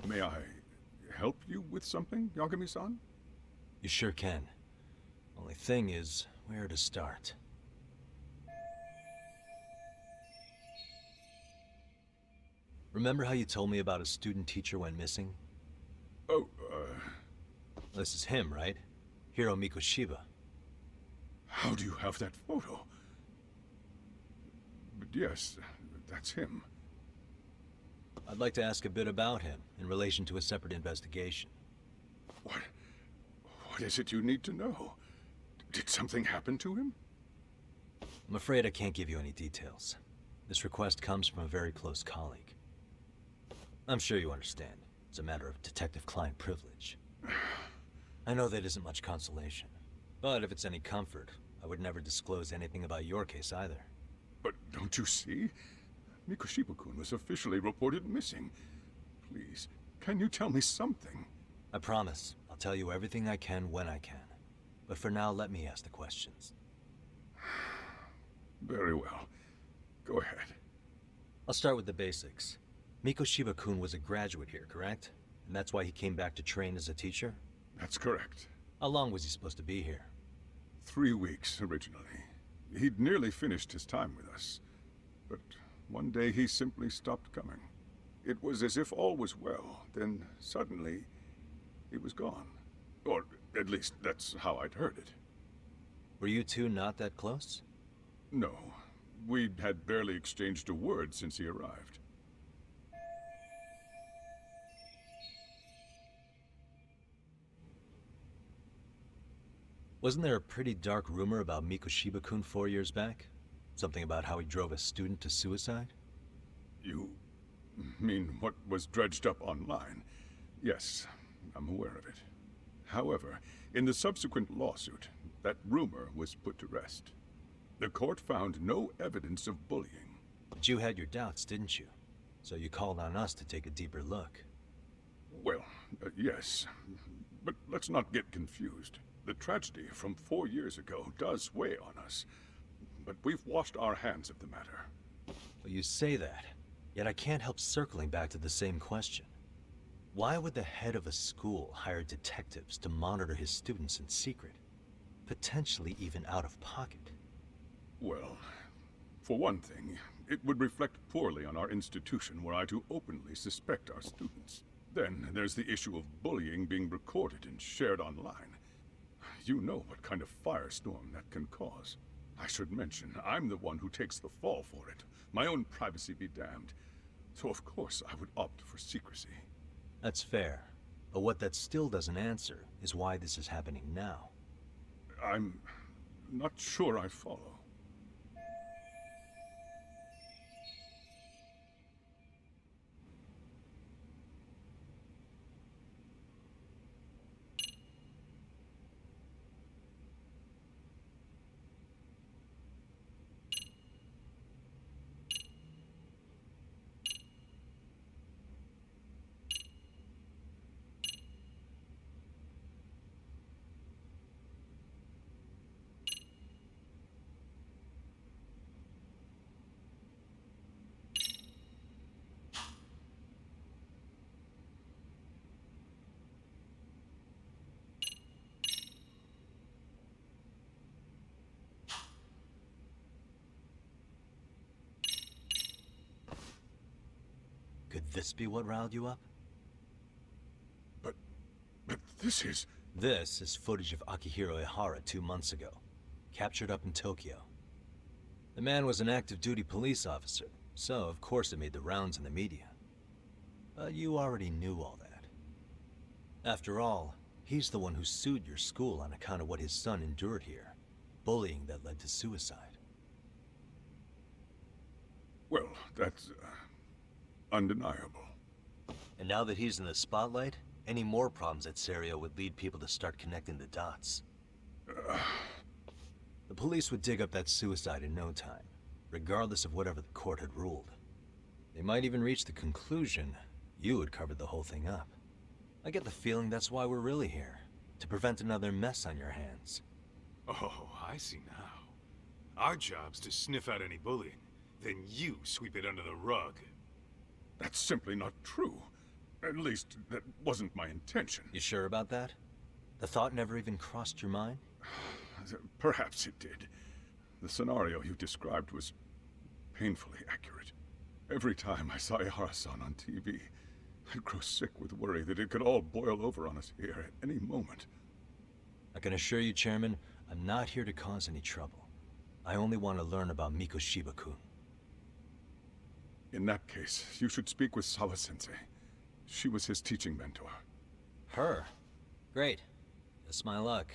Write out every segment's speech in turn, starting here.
May I help you with something, Yagami-san? You sure can. Only thing is, where to start? Remember how you told me about a student teacher went missing? Oh, This is him, right? Hiro Mikoshiba. how do you have that photo? But yes, that's him. I'd like to ask a bit about him in relation to a separate investigation. What? What is it you need to know? Did something happen to him? I'm afraid I can't give you any details. This request comes from a very close colleague. I'm sure you understand. It's a matter of detective-client privilege. I know that isn't much consolation. But if it's any comfort, I would never disclose anything about your case either. But don't you see? Mikoshiba-kun was officially reported missing. Please, can you tell me something? I promise. I'll tell you everything I can when I can. But for now, let me ask the questions. Very well. Go ahead. I'll start with the basics. Mikoshiba-kun was a graduate here, correct? And that's why he came back to train as a teacher? That's correct. How long was he supposed to be here? 3 weeks, originally. He'd nearly finished his time with us. But one day he simply stopped coming. It was as if all was well, then suddenly he was gone. Or at least that's how I'd heard it. Were you two not that close? No, we had barely exchanged a word since he arrived. Wasn't there a pretty dark rumor about Mikoshiba-kun 4 years back? Something about how he drove a student to suicide? You mean what was dredged up online? Yes, I'm aware of it. However, in the subsequent lawsuit, that rumor was put to rest. The court found no evidence of bullying. But you had your doubts, didn't you? So you called on us to take a deeper look. Well, yes. But let's not get confused. The tragedy from 4 years ago does weigh on us. But we've washed our hands of the matter. Well, you say that, yet I can't help circling back to the same question. Why would the head of a school hire detectives to monitor his students in secret? Potentially even out of pocket. Well, for one thing, it would reflect poorly on our institution were I to openly suspect our students. Then there's the issue of bullying being recorded and shared online. You know what kind of firestorm that can cause. I should mention, I'm the one who takes the fall for it. My own privacy be damned. So of course I would opt for secrecy. That's fair. But what that still doesn't answer is why this is happening now. I'm not sure I follow. Could this be what riled you up? But this is... This is footage of Akihiro Ihara 2 months ago, captured up in Tokyo. The man was an active duty police officer, so of course it made the rounds in the media. But you already knew all that. After all, he's the one who sued your school on account of what his son endured here. Bullying that led to suicide. Well, that's... undeniable. And now that he's in the spotlight, any more problems at Serio would lead people to start connecting the dots. The police would dig up that suicide in no time, regardless of whatever the court had ruled. They might even reach the conclusion you had covered the whole thing up. I get the feeling that's why we're really here, to prevent another mess on your hands. Oh, I see now. Our job's to sniff out any bullying, then you sweep it under the rug. That's simply not true. At least, that wasn't my intention. You sure about that? The thought never even crossed your mind? Perhaps it did. The scenario you described was painfully accurate. Every time I saw Ihara-san on TV, I'd grow sick with worry that it could all boil over on us here at any moment. I can assure you, Chairman, I'm not here to cause any trouble. I only want to learn about Mikoshiba-kun. In that case, you should speak with Sawa-sensei. She was his teaching mentor. Her? Great. That's my luck.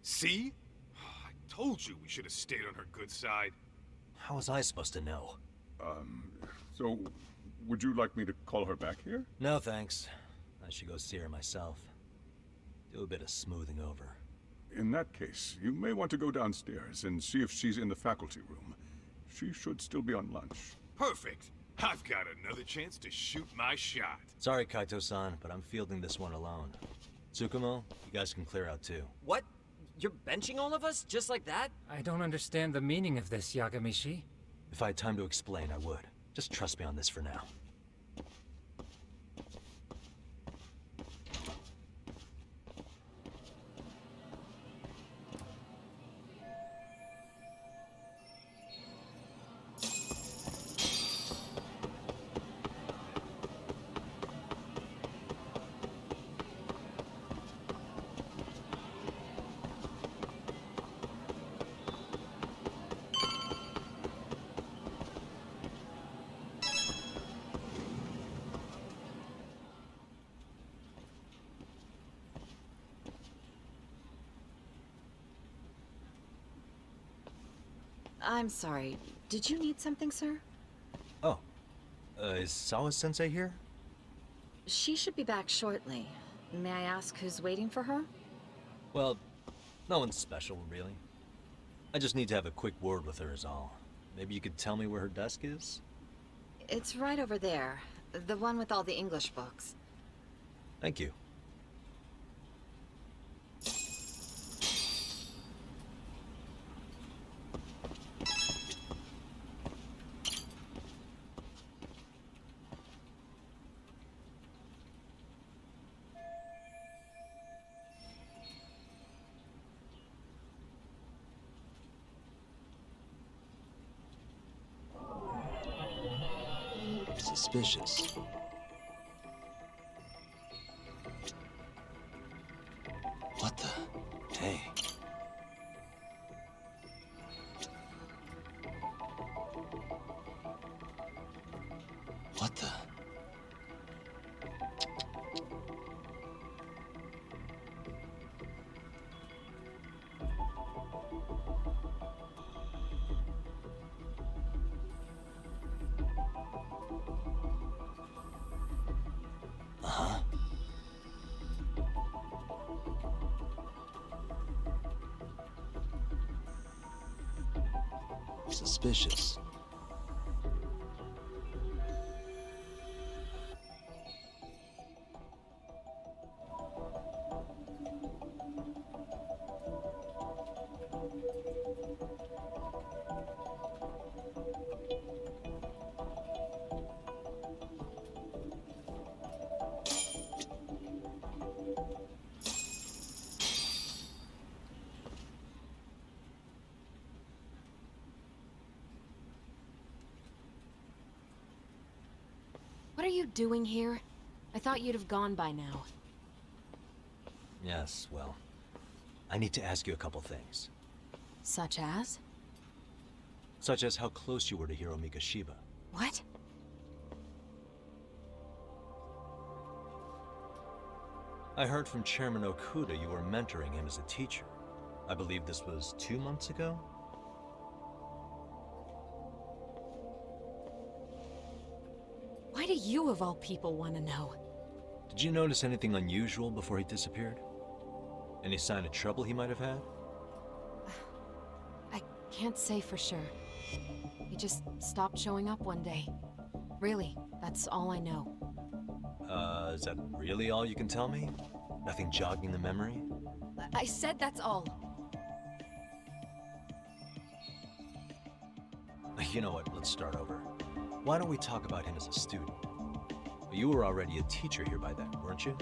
See? I told you we should have stayed on her good side. How was I supposed to know? So, would you like me to call her back here? No, thanks. I should go see her myself. Do a bit of smoothing over. In that case, you may want to go downstairs and see if she's in the faculty room. She should still be on lunch. Perfect. I've got another chance to shoot my shot. Sorry, Kaito-san, but I'm fielding this one alone. Tsukumo, you guys can clear out too. What? You're benching all of us? Just like that? I don't understand the meaning of this, Yagamishi. If I had time to explain, I would. Just trust me on this for now. I'm sorry. Did you need something, sir? Oh, is Sawa-sensei here? She should be back shortly. May I ask who's waiting for her? Well, no one's special, really. I just need to have a quick word with her is all. Maybe you could tell me where her desk is? It's right over there. The one with all the English books. Thank you. Suspicious. What the? Hey. What the? Uh-huh. Suspicious. What are you doing here? I thought you'd have gone by now. Yes, well, I need to ask you a couple things. Such as? Such as how close you were to Hiro Mikoshiba. What? I heard from Chairman Okuda you were mentoring him as a teacher. I believe this was 2 months ago? Why do you, of all people, want to know? Did you notice anything unusual before he disappeared? Any sign of trouble he might have had? I can't say for sure. He just stopped showing up one day. Really, that's all I know. Is that really all you can tell me? Nothing jogging the memory? I said that's all. You know what, let's start over. Why don't we talk about him as a student? You were already a teacher here by then, weren't you?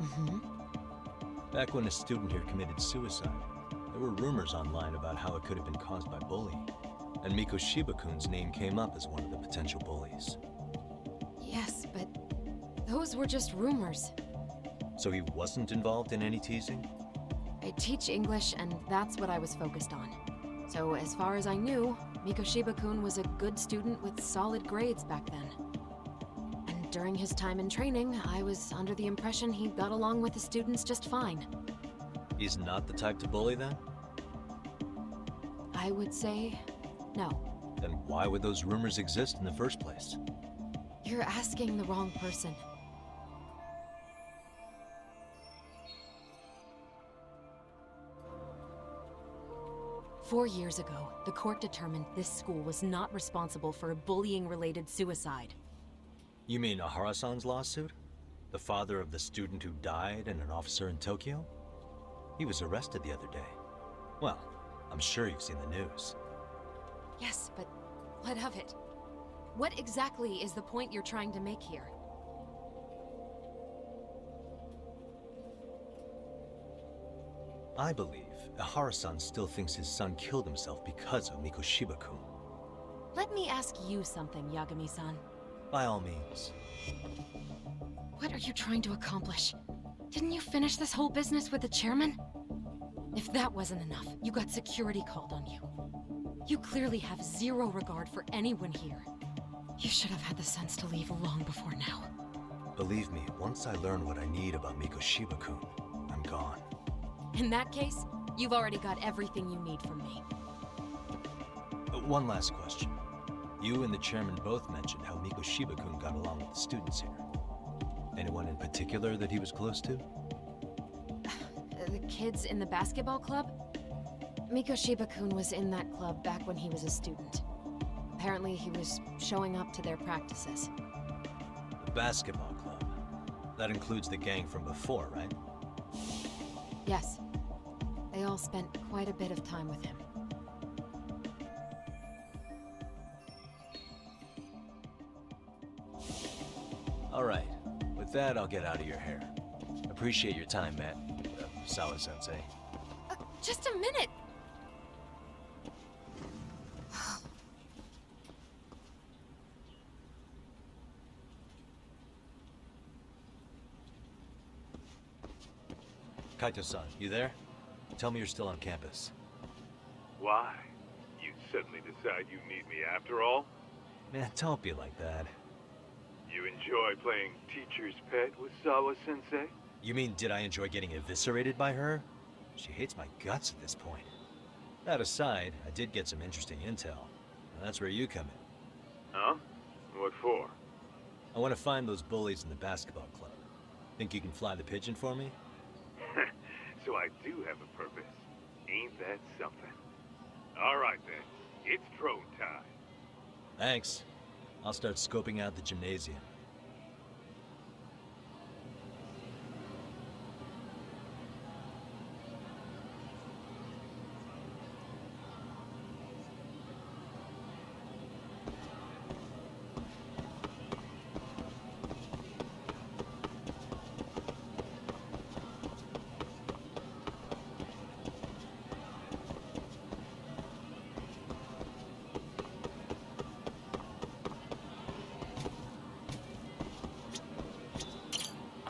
Mm-hmm. Back when a student here committed suicide, there were rumors online about how it could have been caused by bullying. And Miko Shiba-kun's name came up as one of the potential bullies. Yes, but those were just rumors. So he wasn't involved in any teasing? I teach English, and that's what I was focused on. So as far as I knew, Miko Shiba-kun was a good student with solid grades back then. And during his time in training, I was under the impression he got along with the students just fine. He's not the type to bully then? I would say no. Then why would those rumors exist in the first place? You're asking the wrong person. Four years ago, the court determined this school was not responsible for a bullying-related suicide. You mean Ahara-san's lawsuit? The father of the student who died and an officer in Tokyo? He was arrested the other day. Well, I'm sure you've seen the news. Yes, but what of it? What exactly is the point you're trying to make here? I believe Ahara-san still thinks his son killed himself because of Miko Shiba-kun. Let me ask you something, Yagami-san. By all means. What are you trying to accomplish? Didn't you finish this whole business with the chairman? If that wasn't enough, you got security called on you. You clearly have zero regard for anyone here. You should have had the sense to leave long before now. Believe me, once I learn what I need about Miko Shiba-kun, I'm gone. In that case, you've already got everything you need from me. One last question. You and the chairman both mentioned how Miko Shiba-kun got along with the students here. Anyone in particular that he was close to? The kids in the basketball club? Miko Shiba-kun was in that club back when he was a student. Apparently, he was showing up to their practices. The basketball club. That includes the gang from before, right? Yes. They all spent quite a bit of time with him. All right. With that, I'll get out of your hair. Appreciate your time, Matt. Sawa-sensei. Just a minute! Kaito-san, you there? Tell me you're still on campus. Why? You suddenly decide you need me after all? Man, don't be like that. You enjoy playing teacher's pet with Sawa-sensei? You mean, did I enjoy getting eviscerated by her? She hates my guts at this point. That aside, I did get some interesting intel. And that's where you come in. Huh? What for? I want to find those bullies in the basketball club. Think you can fly the pigeon for me? So I do have a purpose. Ain't that something? All right then. It's drone time. Thanks. I'll start scoping out the gymnasium.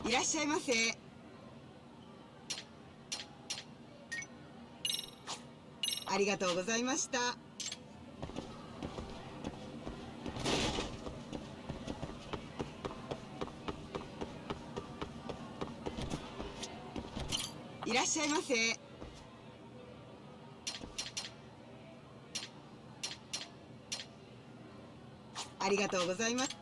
いらっしゃいませ。ありがとうございました。いらっしゃいませ。ありがとうございます。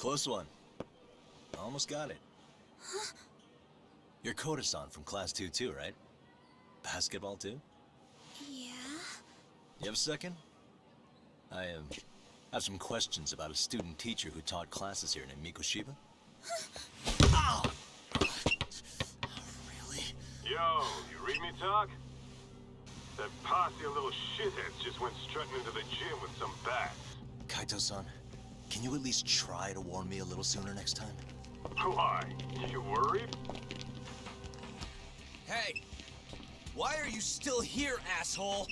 Close one. Almost got it. You're Koda-san from Class 2 too, right? Basketball too? Yeah? You have a second? I have some questions about a student teacher who taught classes here named Mikoshiba. Ow! Really? Yo, you read me talk? That posse of little shitheads just went strutting into the gym with some bats. Kaito-san, can you at least try to warn me a little sooner next time? Why? You worried? Hey! Why are you still here, asshole?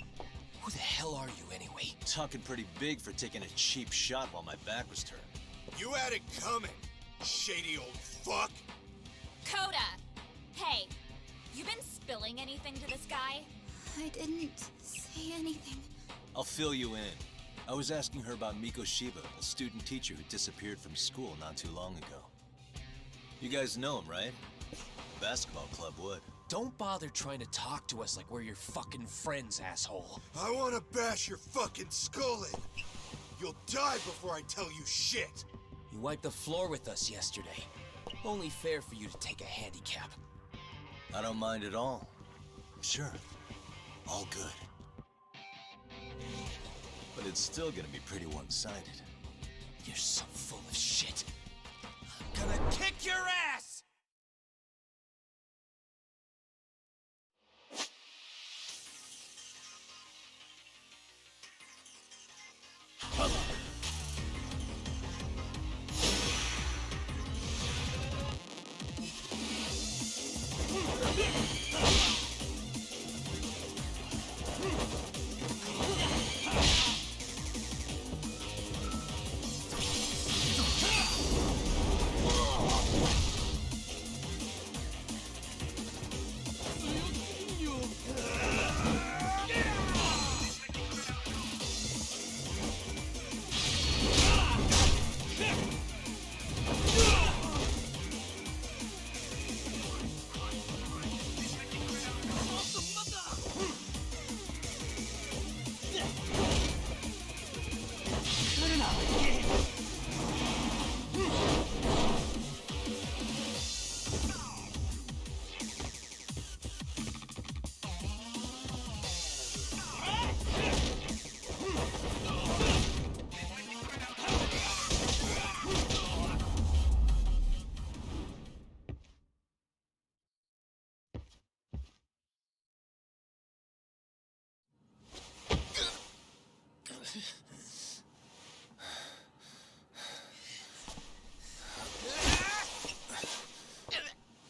Who the hell are you, anyway? Talking pretty big for taking a cheap shot while my back was turned. You had it coming, shady old fuck! Coda! Hey, you been spilling anything to this guy? I didn't say anything. I'll fill you in. I was asking her about Mikoshiba, a student teacher who disappeared from school not too long ago. You guys know him, right? The basketball club would. Don't bother trying to talk to us like we're your fucking friends, asshole. I want to bash your fucking skull in. You'll die before I tell you shit. You wiped the floor with us yesterday. Only fair for you to take a handicap. I don't mind at all. Sure. All good. But it's still gonna be pretty one-sided. You're so full of shit. I'm gonna kick your ass!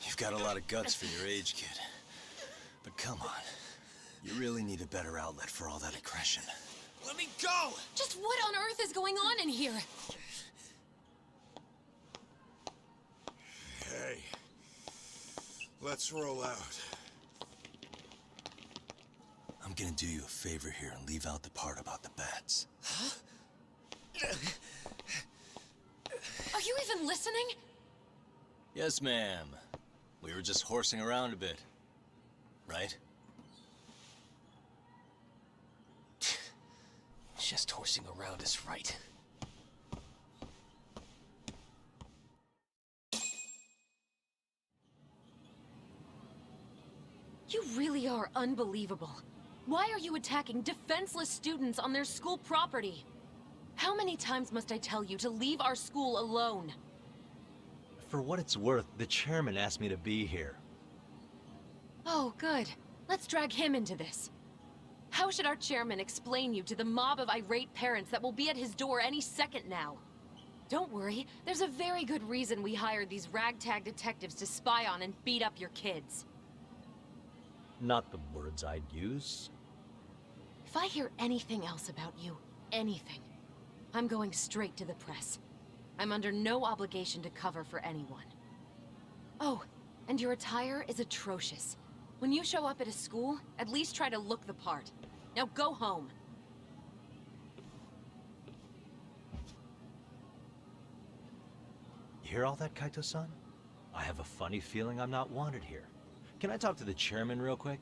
You've got a lot of guts for your age, kid. But come on. You really need a better outlet for all that aggression. Let me go! Just what on earth is going on in here? Hey, let's roll out. I'm gonna do you a favor here and leave out the part about the bats. Are you even listening? Yes, ma'am. We were just horsing around a bit. Right? Just horsing around is right. You really are unbelievable. Why are you attacking defenseless students on their school property? How many times must I tell you to leave our school alone? For what it's worth, the chairman asked me to be here. Oh, good. Let's drag him into this. How should our chairman explain you to the mob of irate parents that will be at his door any second now? Don't worry, there's a very good reason we hired these ragtag detectives to spy on and beat up your kids. Not the words I'd use. If I hear anything else about you, anything, I'm going straight to the press. I'm under no obligation to cover for anyone. Oh, and your attire is atrocious. When you show up at a school, at least try to look the part. Now go home. You hear all that, Kaito-san? I have a funny feeling I'm not wanted here. Can I talk to the chairman real quick?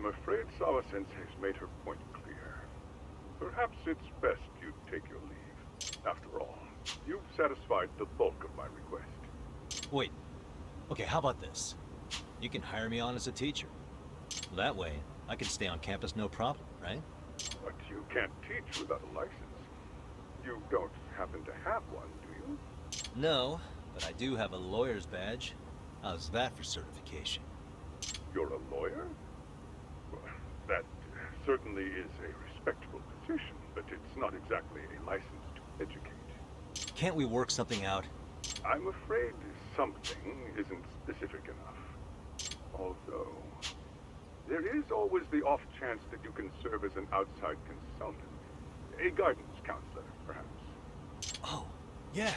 I'm afraid Sawa-sensei's made her point clear. Perhaps it's best you take your leave. After all, you've satisfied the bulk of my request. Wait. Okay, how about this? You can hire me on as a teacher. That way, I can stay on campus no problem, right? But you can't teach without a license. You don't happen to have one, do you? No, but I do have a lawyer's badge. How's that for certification? You're a lawyer? Well, that certainly is a respectable position, but it's not exactly a license to educate. Can't we work something out? I'm afraid something isn't specific enough. Although, there is always the off chance that you can serve as an outside consultant. A guidance counselor, perhaps. Oh, yeah.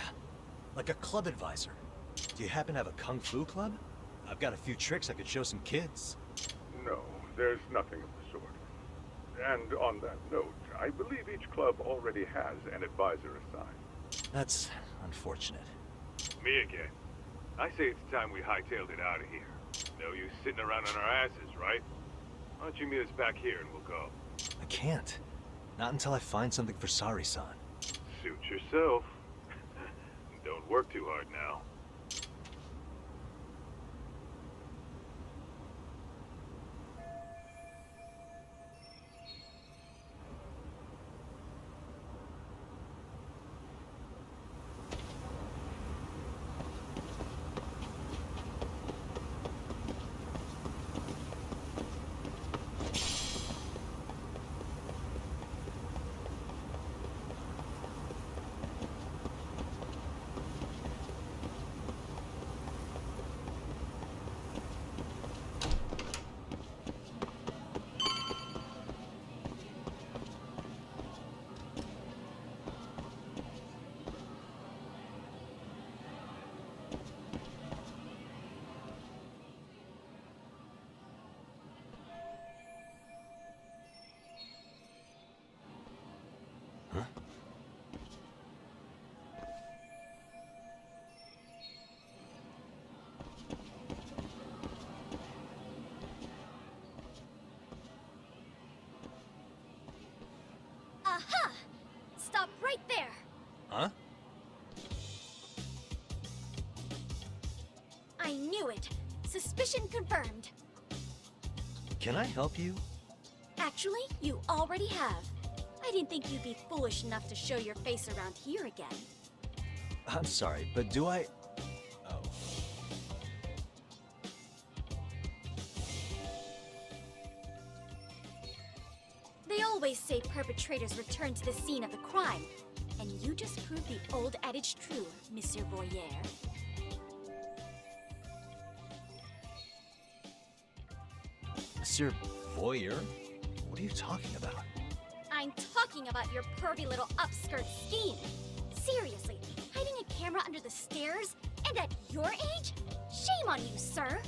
Like a club advisor. Do you happen to have a kung fu club? I've got a few tricks I could show some kids. No, there's nothing of the sort. And on that note, I believe each club already has an advisor assigned. That's unfortunate. Me again. I say it's time we hightailed it out of here. No use sitting around on our asses, right? Why don't you meet us back here and we'll go? I can't. Not until I find something for Sari-san. Suit yourself. Don't work too hard now. Aha! Stop right there! Huh? I knew it! Suspicion confirmed. Can I help you? Actually, you already have. I didn't think you'd be foolish enough to show your face around here again. I'm sorry, but do I... Oh. They always say perpetrators return to the scene of the crime. And you just proved the old adage true, Monsieur Voyeur. Monsieur Voyeur? What are you talking about? I'm talking about your pervy little upskirt scheme. Seriously, hiding a camera under the stairs? And at your age? Shame on you, sir!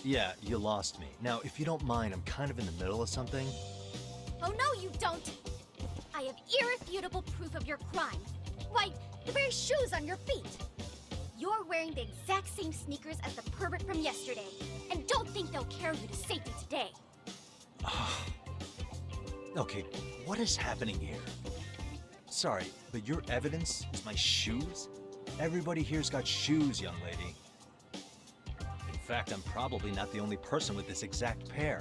Yeah, you lost me. Now, if you don't mind, I'm kind of in the middle of something. Oh no, you don't! I have irrefutable proof of your crime. Why, the very shoes on your feet! You're wearing the exact same sneakers as the pervert from yesterday, and don't think they'll carry you to safety today. Okay, what is happening here? Sorry, but your evidence is my shoes? Everybody here's got shoes, young lady. In fact, I'm probably not the only person with this exact pair.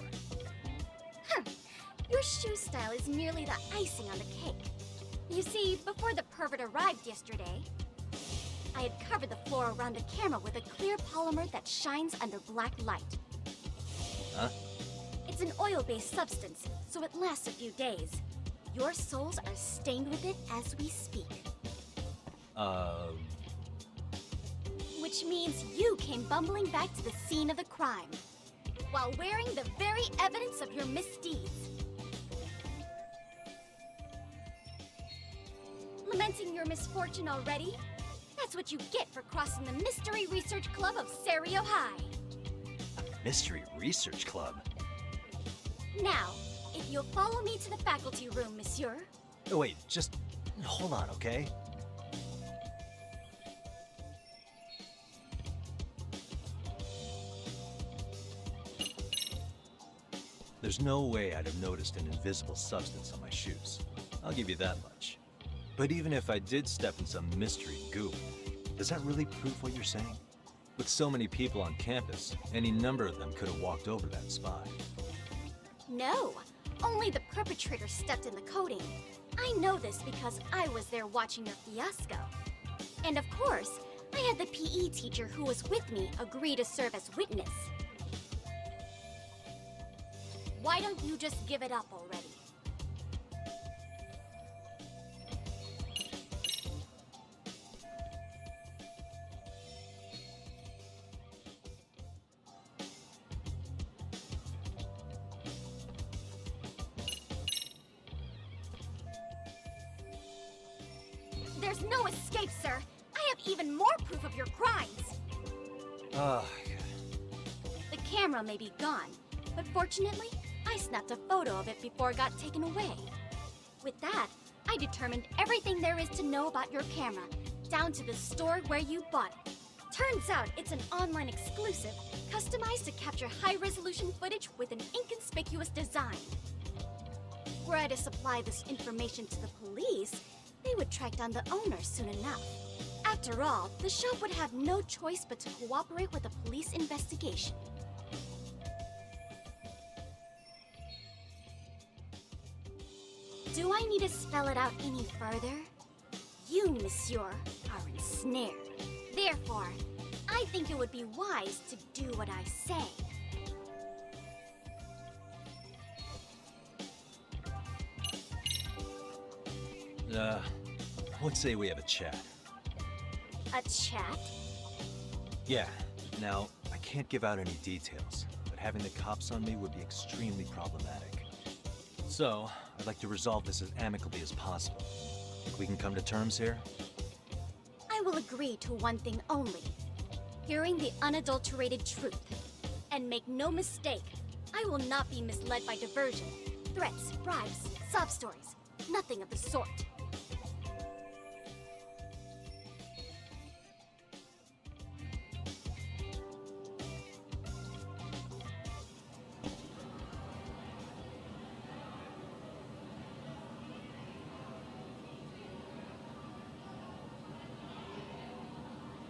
Your shoe style is merely the icing on the cake. You see, before the pervert arrived yesterday, I had covered the floor around the camera with a clear polymer that shines under black light. Huh? It's an oil-based substance, so it lasts a few days. Your soles are stained with it as we speak. Which means you came bumbling back to the scene of the crime, while wearing the very evidence of your misdeeds. Lamenting your misfortune already? That's what you get for crossing the Mystery Research Club of Serio High. Mystery Research Club? Now, if you'll follow me to the faculty room, monsieur. Oh, wait, just hold on, okay? There's no way I'd have noticed an invisible substance on my shoes. I'll give you that much. But even if I did step in some mystery goop, does that really prove what you're saying? With so many people on campus, any number of them could have walked over that spot. No, only the perpetrator stepped in the coating. I know this because I was there watching your fiasco. And of course, I had the PE teacher who was with me agree to serve as witness. Why don't you just give it up already? There's no escape, sir. I have even more proof of your crimes. Ah, The camera may be gone, but fortunately, I snapped a photo of it before it got taken away. With that, I determined everything there is to know about your camera, down to the store where you bought it. Turns out it's an online exclusive, customized to capture high-resolution footage with an inconspicuous design. Were I to supply this information to the police, they would track down the owner soon enough. After all, the shop would have no choice but to cooperate with the police investigation. Do I need to spell it out any further? You, monsieur, are ensnared. Therefore, I think it would be wise to do what I say. I would say we have a chat. A chat? Yeah. Now, I can't give out any details, but having the cops on me would be extremely problematic. So, I'd like to resolve this as amicably as possible. Think we can come to terms here? I will agree to one thing only. Hearing the unadulterated truth. And make no mistake, I will not be misled by diversion, threats, bribes, sob stories. Nothing of the sort.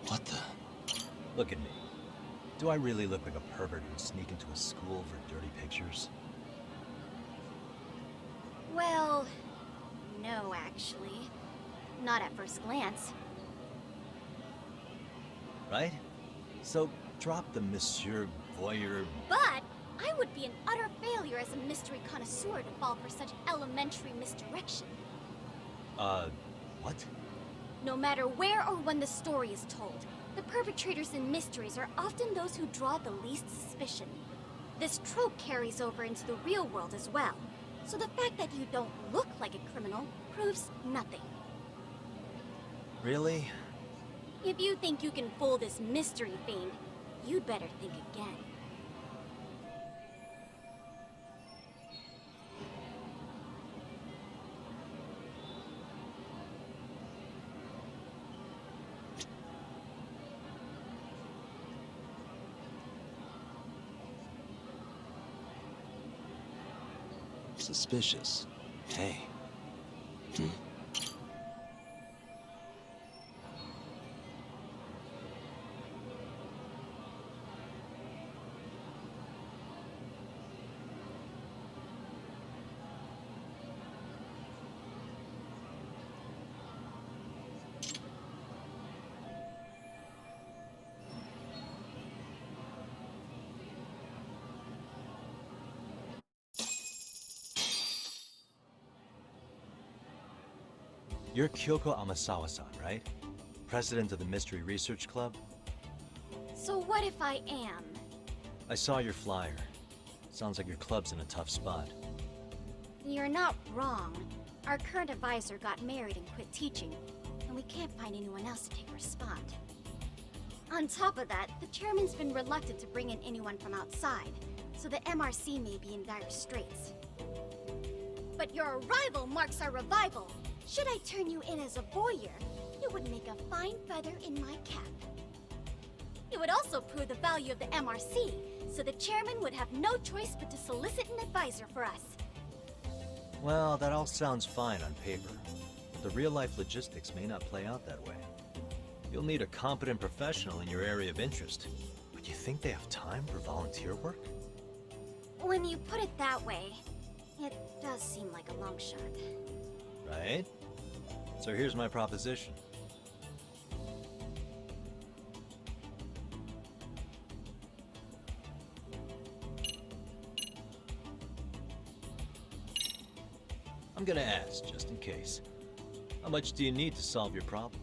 What the? Look at me. Do I really look like a pervert who'd sneak into a school for dirty pictures? Well, no, actually. Not at first glance. Right? So, drop the Monsieur Voyeur. But I would be an utter failure as a mystery connoisseur to fall for such elementary misdirection. What? No matter where or when the story is told, the perpetrators in mysteries are often those who draw the least suspicion. This trope carries over into the real world as well, so the fact that you don't look like a criminal proves nothing. Really? If you think you can fool this mystery fiend, you'd better think again. Suspicious. Hey. You're Kyoko Amasawa-san, right? President of the Mystery Research Club? So what if I am? I saw your flyer. Sounds like your club's in a tough spot. You're not wrong. Our current advisor got married and quit teaching, and we can't find anyone else to take her spot. On top of that, the chairman's been reluctant to bring in anyone from outside, so the MRC may be in dire straits. But your arrival marks our revival. Should I turn you in as a voyeur, you would make a fine feather in my cap. It would also prove the value of the MRC, so the chairman would have no choice but to solicit an advisor for us. Well, that all sounds fine on paper, but the real-life logistics may not play out that way. You'll need a competent professional in your area of interest, but you think they have time for volunteer work? When you put it that way, it does seem like a long shot. Right? So here's my proposition. I'm gonna ask, just in case. How much do you need to solve your problem?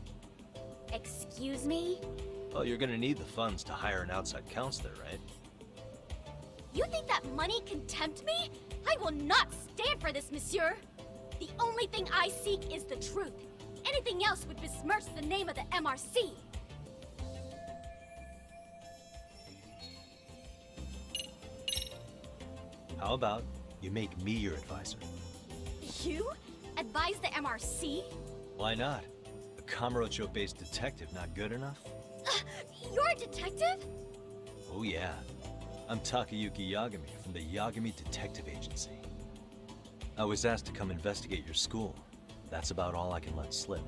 Excuse me? Well, you're gonna need the funds to hire an outside counselor, right? You think that money can tempt me? I will not stand for this, monsieur! The only thing I seek is the truth. Anything else would besmirch the name of the MRC. How about you make me your advisor? You? Advise the MRC? Why not? A Kamurocho-based detective not good enough? You're a detective? Oh yeah. I'm Takayuki Yagami from the Yagami Detective Agency. I was asked to come investigate your school. That's about all I can let slip.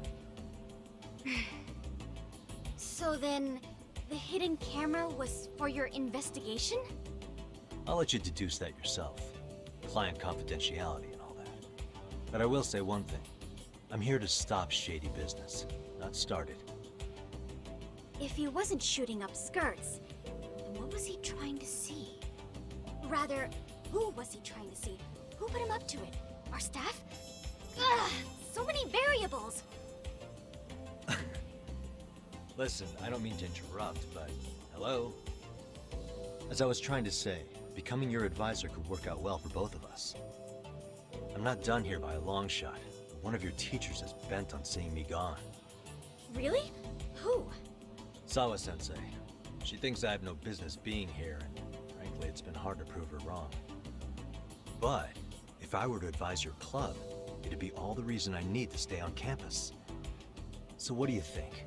So then, the hidden camera was for your investigation? I'll let you deduce that yourself. Client confidentiality and all that. But I will say one thing. I'm here to stop shady business, not start it. If he wasn't shooting up skirts, then what was he trying to see? Rather, who was he trying to see? Who put him up to it? Our staff? Ugh, so many variables! Listen, I don't mean to interrupt, but hello? As I was trying to say, becoming your advisor could work out well for both of us. I'm not done here by a long shot. One of your teachers is bent on seeing me gone. Really? Who? Sawa-sensei. She thinks I have no business being here, and frankly, it's been hard to prove her wrong. But if I were to advise your club, it'd be all the reason I need to stay on campus. So what do you think?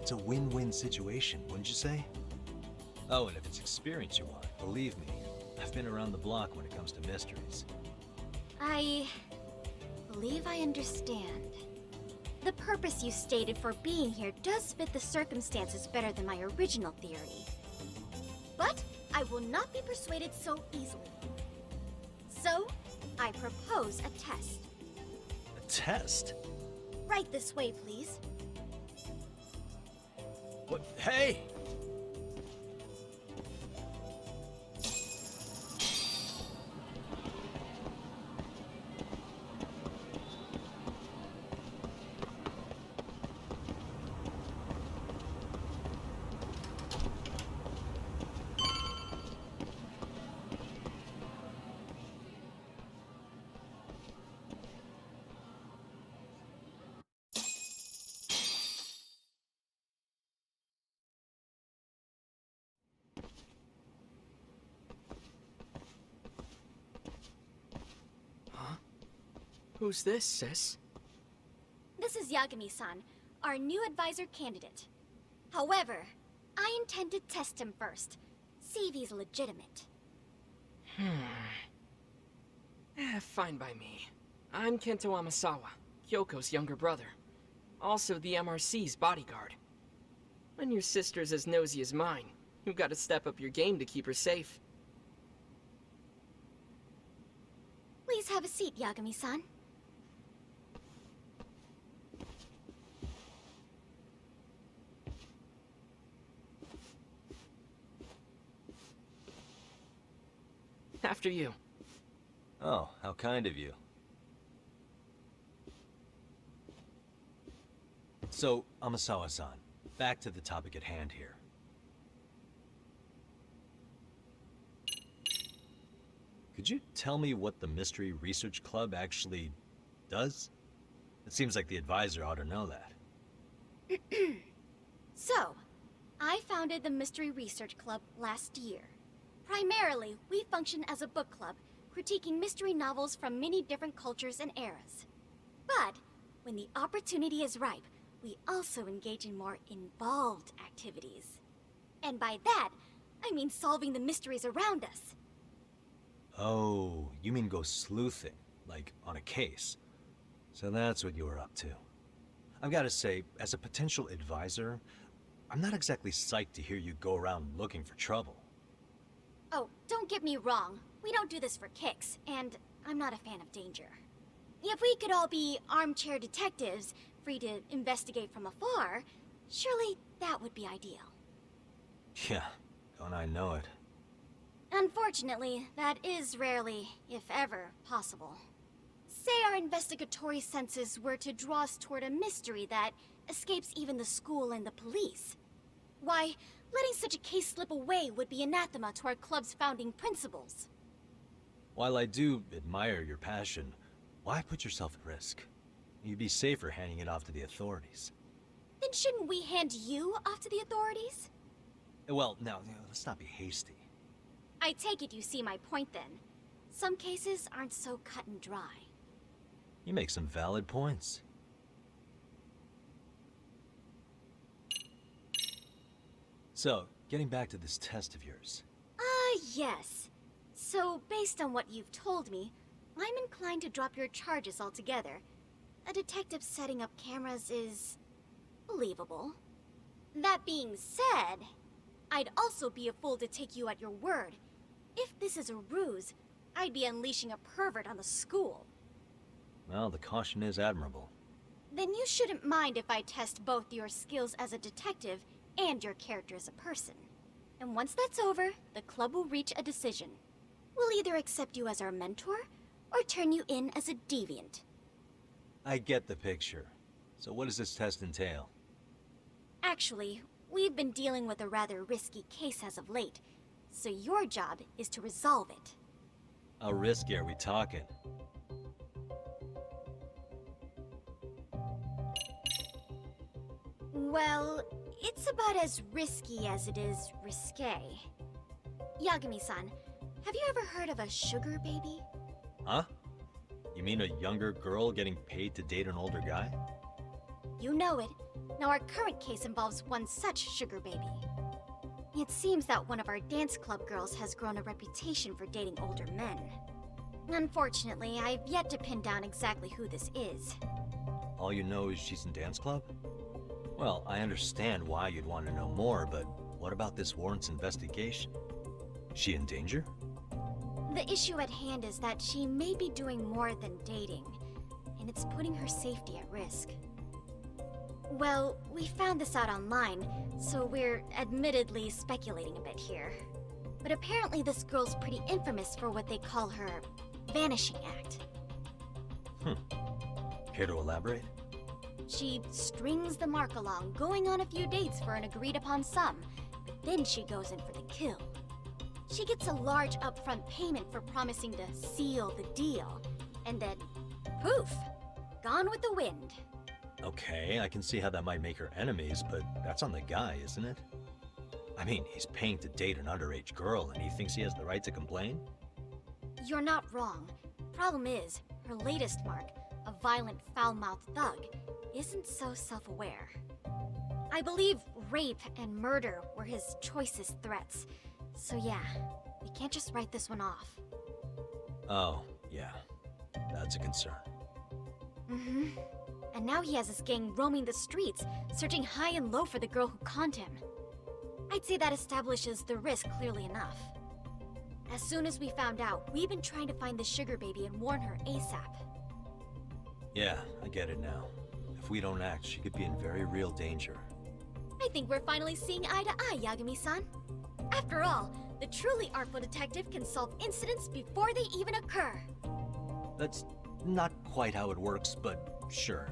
It's a win-win situation, wouldn't you say? Oh, and if it's experience you want, believe me, I've been around the block when it comes to mysteries. I believe I understand. The purpose you stated for being here does fit the circumstances better than my original theory. But I will not be persuaded so easily. So, I propose a test. A test? Right this way, please. What? Hey! Who's this, sis? This is Yagami-san, our new advisor candidate. However, I intend to test him first. See if he's legitimate. Fine by me. I'm Kento Amasawa, Kyoko's younger brother. Also the MRC's bodyguard. When your sister's as nosy as mine, you've got to step up your game to keep her safe. Please have a seat, Yagami-san. After you. Oh, how kind of you. So, Amasawa-san, back to the topic at hand here. Could you tell me what the Mystery Research Club actually does? It seems like the advisor ought to know that. So, I founded the Mystery Research Club last year. Primarily, we function as a book club, critiquing mystery novels from many different cultures and eras. But, when the opportunity is ripe, we also engage in more involved activities. And by that, I mean solving the mysteries around us. Oh, you mean go sleuthing, like on a case. So that's what you were up to. I've got to say, as a potential advisor, I'm not exactly psyched to hear you go around looking for trouble. Oh, don't get me wrong. We don't do this for kicks, and I'm not a fan of danger. If we could all be armchair detectives, free to investigate from afar, surely that would be ideal. Yeah, don't I know it. Unfortunately, that is rarely, if ever, possible. Say our investigatory senses were to draw us toward a mystery that escapes even the school and the police. Why, letting such a case slip away would be anathema to our club's founding principles. While I do admire your passion, why put yourself at risk? You'd be safer handing it off to the authorities. Then shouldn't we hand you off to the authorities? Well, now, let's not be hasty. I take it you see my point then. Some cases aren't so cut and dry. You make some valid points. So, getting back to this test of yours. Yes. So, based on what you've told me, I'm inclined to drop your charges altogether. A detective setting up cameras is believable. That being said, I'd also be a fool to take you at your word. If this is a ruse, I'd be unleashing a pervert on the school. Well, the caution is admirable. Then you shouldn't mind if I test both your skills as a detective and your character as a person. And once that's over, the club will reach a decision. We'll either accept you as our mentor, or turn you in as a deviant. I get the picture. So what does this test entail? Actually, we've been dealing with a rather risky case as of late, so your job is to resolve it. How risky are we talking? Well, it's about as risky as it is risque. Yagami-san, have you ever heard of a sugar baby? Huh? You mean a younger girl getting paid to date an older guy? You know it. Now our current case involves one such sugar baby. It seems that one of our dance club girls has grown a reputation for dating older men. Unfortunately, I've yet to pin down exactly who this is. All you know is she's in dance club? Well, I understand why you'd want to know more, but what about this warrants investigation? Is she in danger? The issue at hand is that she may be doing more than dating, and it's putting her safety at risk. Well, we found this out online, so we're admittedly speculating a bit here. But apparently this girl's pretty infamous for what they call her vanishing act. Care to elaborate? She strings the mark along, going on a few dates for an agreed-upon sum, but then she goes in for the kill. She gets a large upfront payment for promising to seal the deal, and then, poof, gone with the wind. Okay, I can see how that might make her enemies, but that's on the guy, isn't it? I mean, he's paying to date an underage girl, and he thinks he has the right to complain? You're not wrong. Problem is, her latest mark, a violent, foul-mouthed thug, isn't so self-aware. I believe rape and murder were his choicest threats. So yeah, we can't just write this one off. Oh, yeah. That's a concern. Mm-hmm. And now he has his gang roaming the streets, searching high and low for the girl who conned him. I'd say that establishes the risk clearly enough. As soon as we found out, we've been trying to find the sugar baby and warn her ASAP. Yeah, I get it now. If we don't act, she could be in very real danger. I think we're finally seeing eye to eye, Yagami-san. After all, the truly artful detective can solve incidents before they even occur. That's not quite how it works, but sure.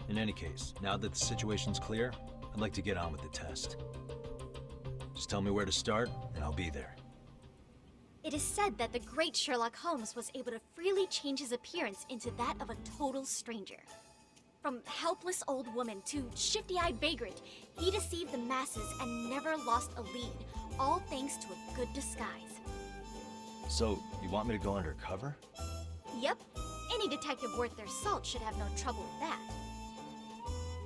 In any case, now that the situation's clear, I'd like to get on with the test. Just tell me where to start, and I'll be there. It is said that the great Sherlock Holmes was able to freely change his appearance into that of a total stranger. From helpless old woman to shifty-eyed vagrant, he deceived the masses and never lost a lead, all thanks to a good disguise. So, you want me to go undercover? Yep. In Any detective worth their salt should have no trouble with that.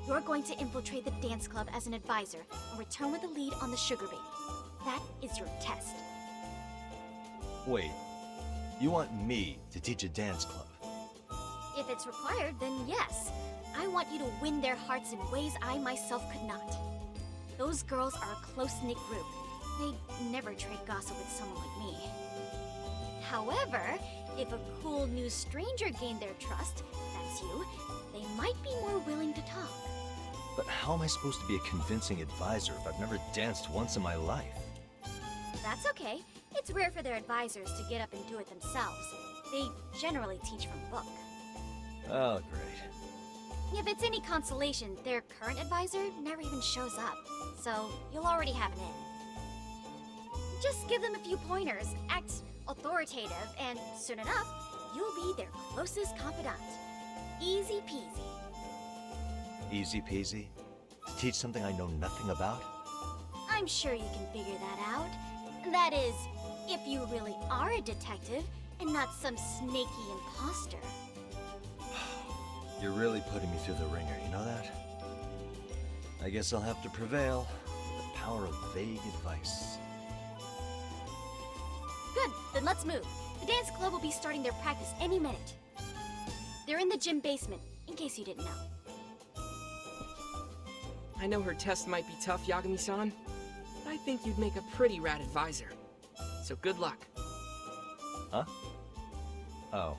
You're going to infiltrate the dance club as an advisor and return with the lead on the sugar baby. That is your test. Wait, you want me to teach a dance club? If it's required, then yes. I want you to win their hearts in ways I myself could not. Those girls are a close-knit group. They'd never trade gossip with someone like me. However, if a cool new stranger gained their trust, that's you, they might be more willing to talk. But how am I supposed to be a convincing advisor if I've never danced once in my life? That's okay. It's rare for their advisors to get up and do it themselves. They generally teach from book. Oh, great. If it's any consolation, their current advisor never even shows up, so you'll already have an in. Just give them a few pointers, act authoritative, and soon enough, you'll be their closest confidant. Easy peasy. Easy peasy? To teach something I know nothing about? I'm sure you can figure that out. That is, if you really are a detective and not some snaky imposter. You're really putting me through the ringer, you know that? I guess I'll have to prevail with the power of vague advice. Good, then let's move. The dance club will be starting their practice any minute. They're in the gym basement, in case you didn't know. I know her test might be tough, Yagami-san, but I think you'd make a pretty rad advisor. So good luck. Huh? Oh.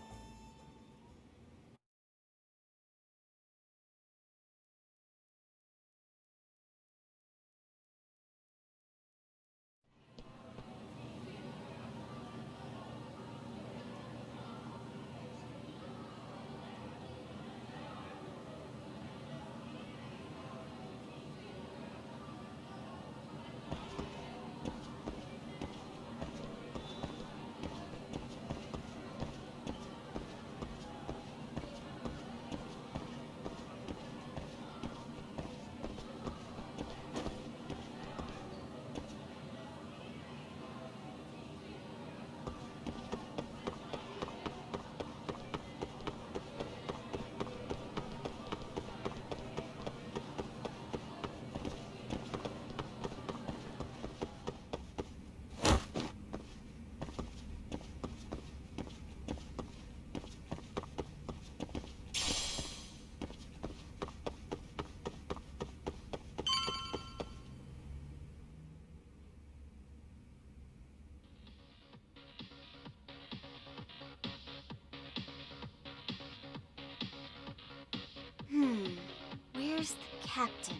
Where's the captain?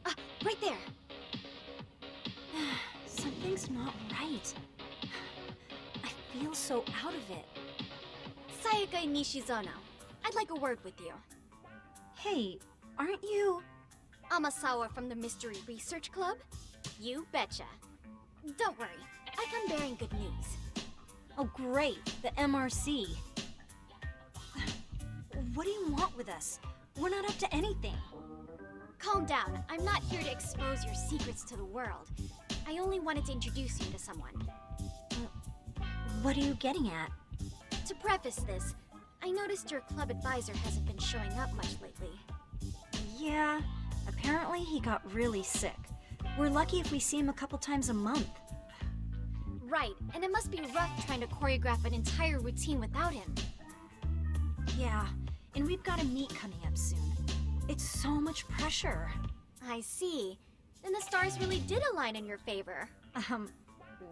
Ah, right there! Something's not right. I feel so out of it. Sayaka Nishizono, I'd like a word with you. Hey, aren't you... Amasawa from the Mystery Research Club? You betcha. Don't worry, I come bearing good news. Oh great, the MRC. What do you want with us? We're not up to anything. Calm down. I'm not here to expose your secrets to the world. I only wanted to introduce you to someone. What are you getting at? To preface this, I noticed your club advisor hasn't been showing up much lately. Yeah, apparently he got really sick. We're lucky if we see him a couple times a month. Right, and it must be rough trying to choreograph an entire routine without him. Yeah, and we've got a meet coming up soon. It's so much pressure. I see. Then the stars really did align in your favor.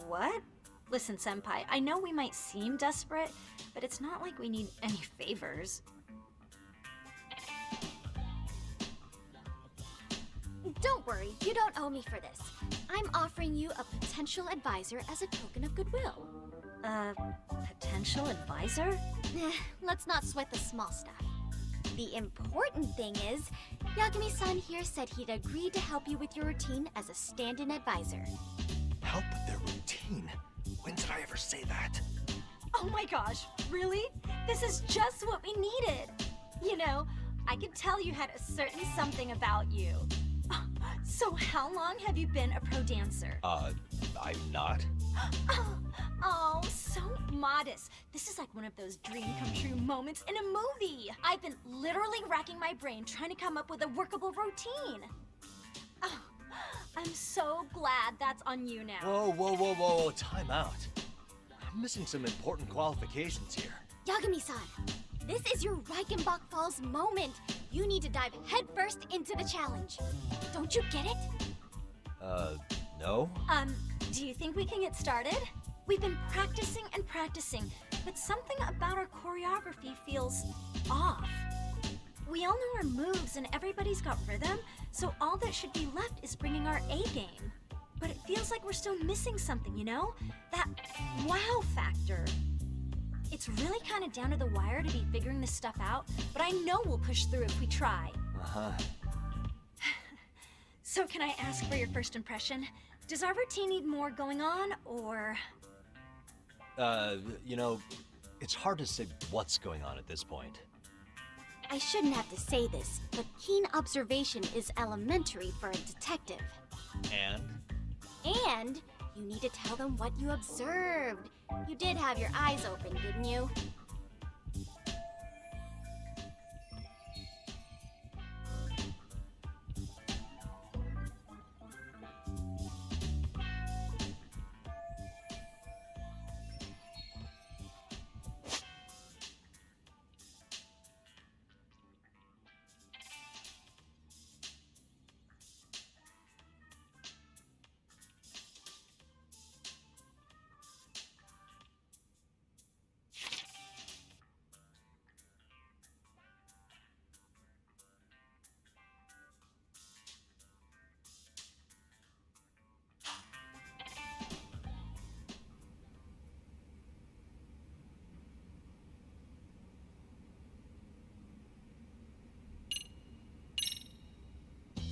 What? Listen, Senpai, I know we might seem desperate, but it's not like we need any favors. Don't worry, you don't owe me for this. I'm offering you a potential advisor as a token of goodwill. Potential advisor? Let's not sweat the small stuff. The important thing is, Yagami-san here said he'd agreed to help you with your routine as a stand-in advisor. Help with their routine? When did I ever say that? Oh my gosh, really? This is just what we needed. You know, I could tell you had a certain something about you. So how long have you been a pro dancer? I'm not. Oh, Oh, so modest. This is like one of those dream come true moments in a movie. I've been literally racking my brain trying to come up with a workable routine. Oh, I'm so glad that's on you now. Whoa, time out. I'm missing some important qualifications here. Yagami-san, this is your Reichenbach Falls moment. You need to dive headfirst into the challenge. Don't you get it? No? Do you think we can get started? We've been practicing and practicing, but something about our choreography feels off. We all know our moves and everybody's got rhythm, so all that should be left is bringing our A game. But it feels like we're still missing something, you know? That wow factor. It's really kind of down to the wire to be figuring this stuff out, but I know we'll push through if we try. Uh-huh. So can I ask for your first impression? Does our routine need more going on, or...? You know, it's hard to say what's going on at this point. I shouldn't have to say this, but keen observation is elementary for a detective. And? And you need to tell them what you observed. You did have your eyes open, didn't you?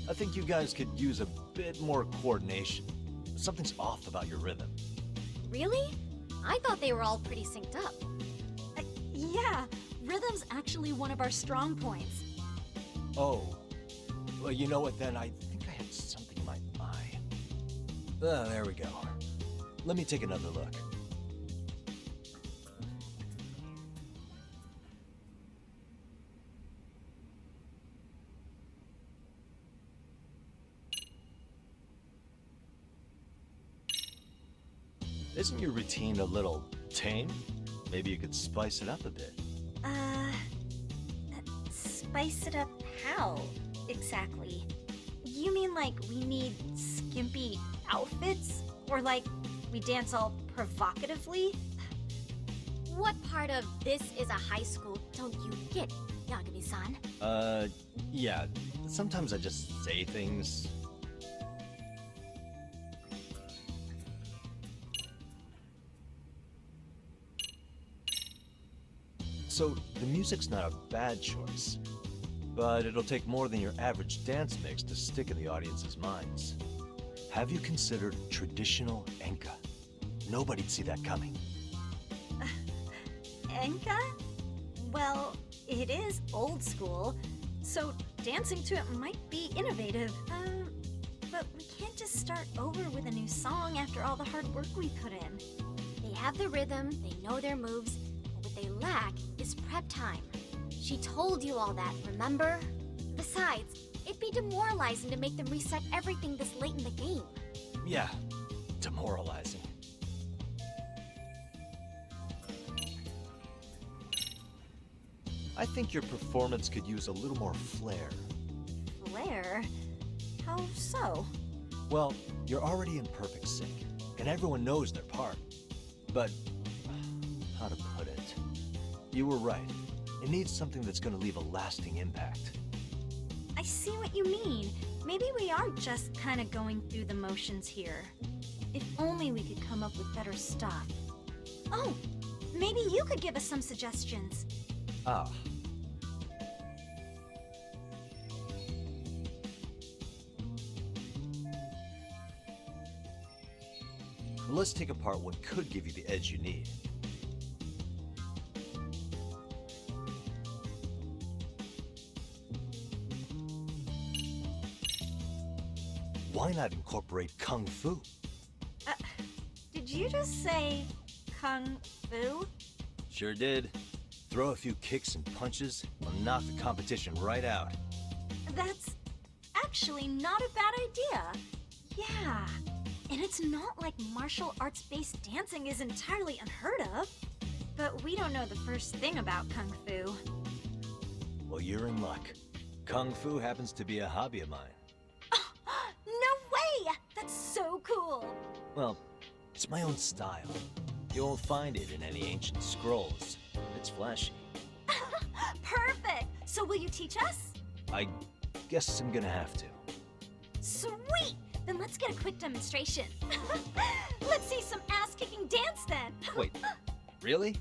I think you guys could use a bit more coordination. Something's off about your rhythm. Really? I thought they were all pretty synced up. Yeah, rhythm's actually one of our strong points. Oh. Well, you know what then? I think I had something in my eye. Ah, there we go. Let me take another look. Isn't your routine a little tame? Maybe you could spice it up a bit. Spice it up how, exactly? You mean like we need skimpy outfits? Or like we dance all provocatively? What part of this is a high school don't you get, Yagami-san? Yeah. Sometimes I just say things. So, the music's not a bad choice, but it'll take more than your average dance mix to stick in the audience's minds. Have you considered traditional enka? Nobody'd see that coming. Enka? Well, it is old school, so dancing to it might be innovative. But we can't just start over with a new song after all the hard work we put in. They have the rhythm, they know their moves, but what they lack is prep time. She told you all that, remember? Besides, it'd be demoralizing to make them reset everything this late in the game. Yeah, demoralizing. I think your performance could use a little more flair. Flair? How so? Well, you're already in perfect sync, and everyone knows their part. But, how to put it? You were right. It needs something that's gonna leave a lasting impact. I see what you mean. Maybe we are just kind of going through the motions here. If only we could come up with better stuff. Oh, maybe you could give us some suggestions. Ah. Let's take apart what could give you the edge you need. Why not incorporate Kung Fu? Did you just say Kung Fu? Sure did. Throw a few kicks and punches, will knock the competition right out. That's actually not a bad idea. Yeah. And it's not like martial arts-based dancing is entirely unheard of. But we don't know the first thing about Kung Fu. Well, you're in luck. Kung Fu happens to be a hobby of mine. No way! That's so cool! Well, it's my own style. You won't find it in any ancient scrolls. It's flashy. Perfect! So will you teach us? I guess I'm gonna have to. Sweet! Then let's get a quick demonstration. Let's see some ass-kicking dance then. Wait, really?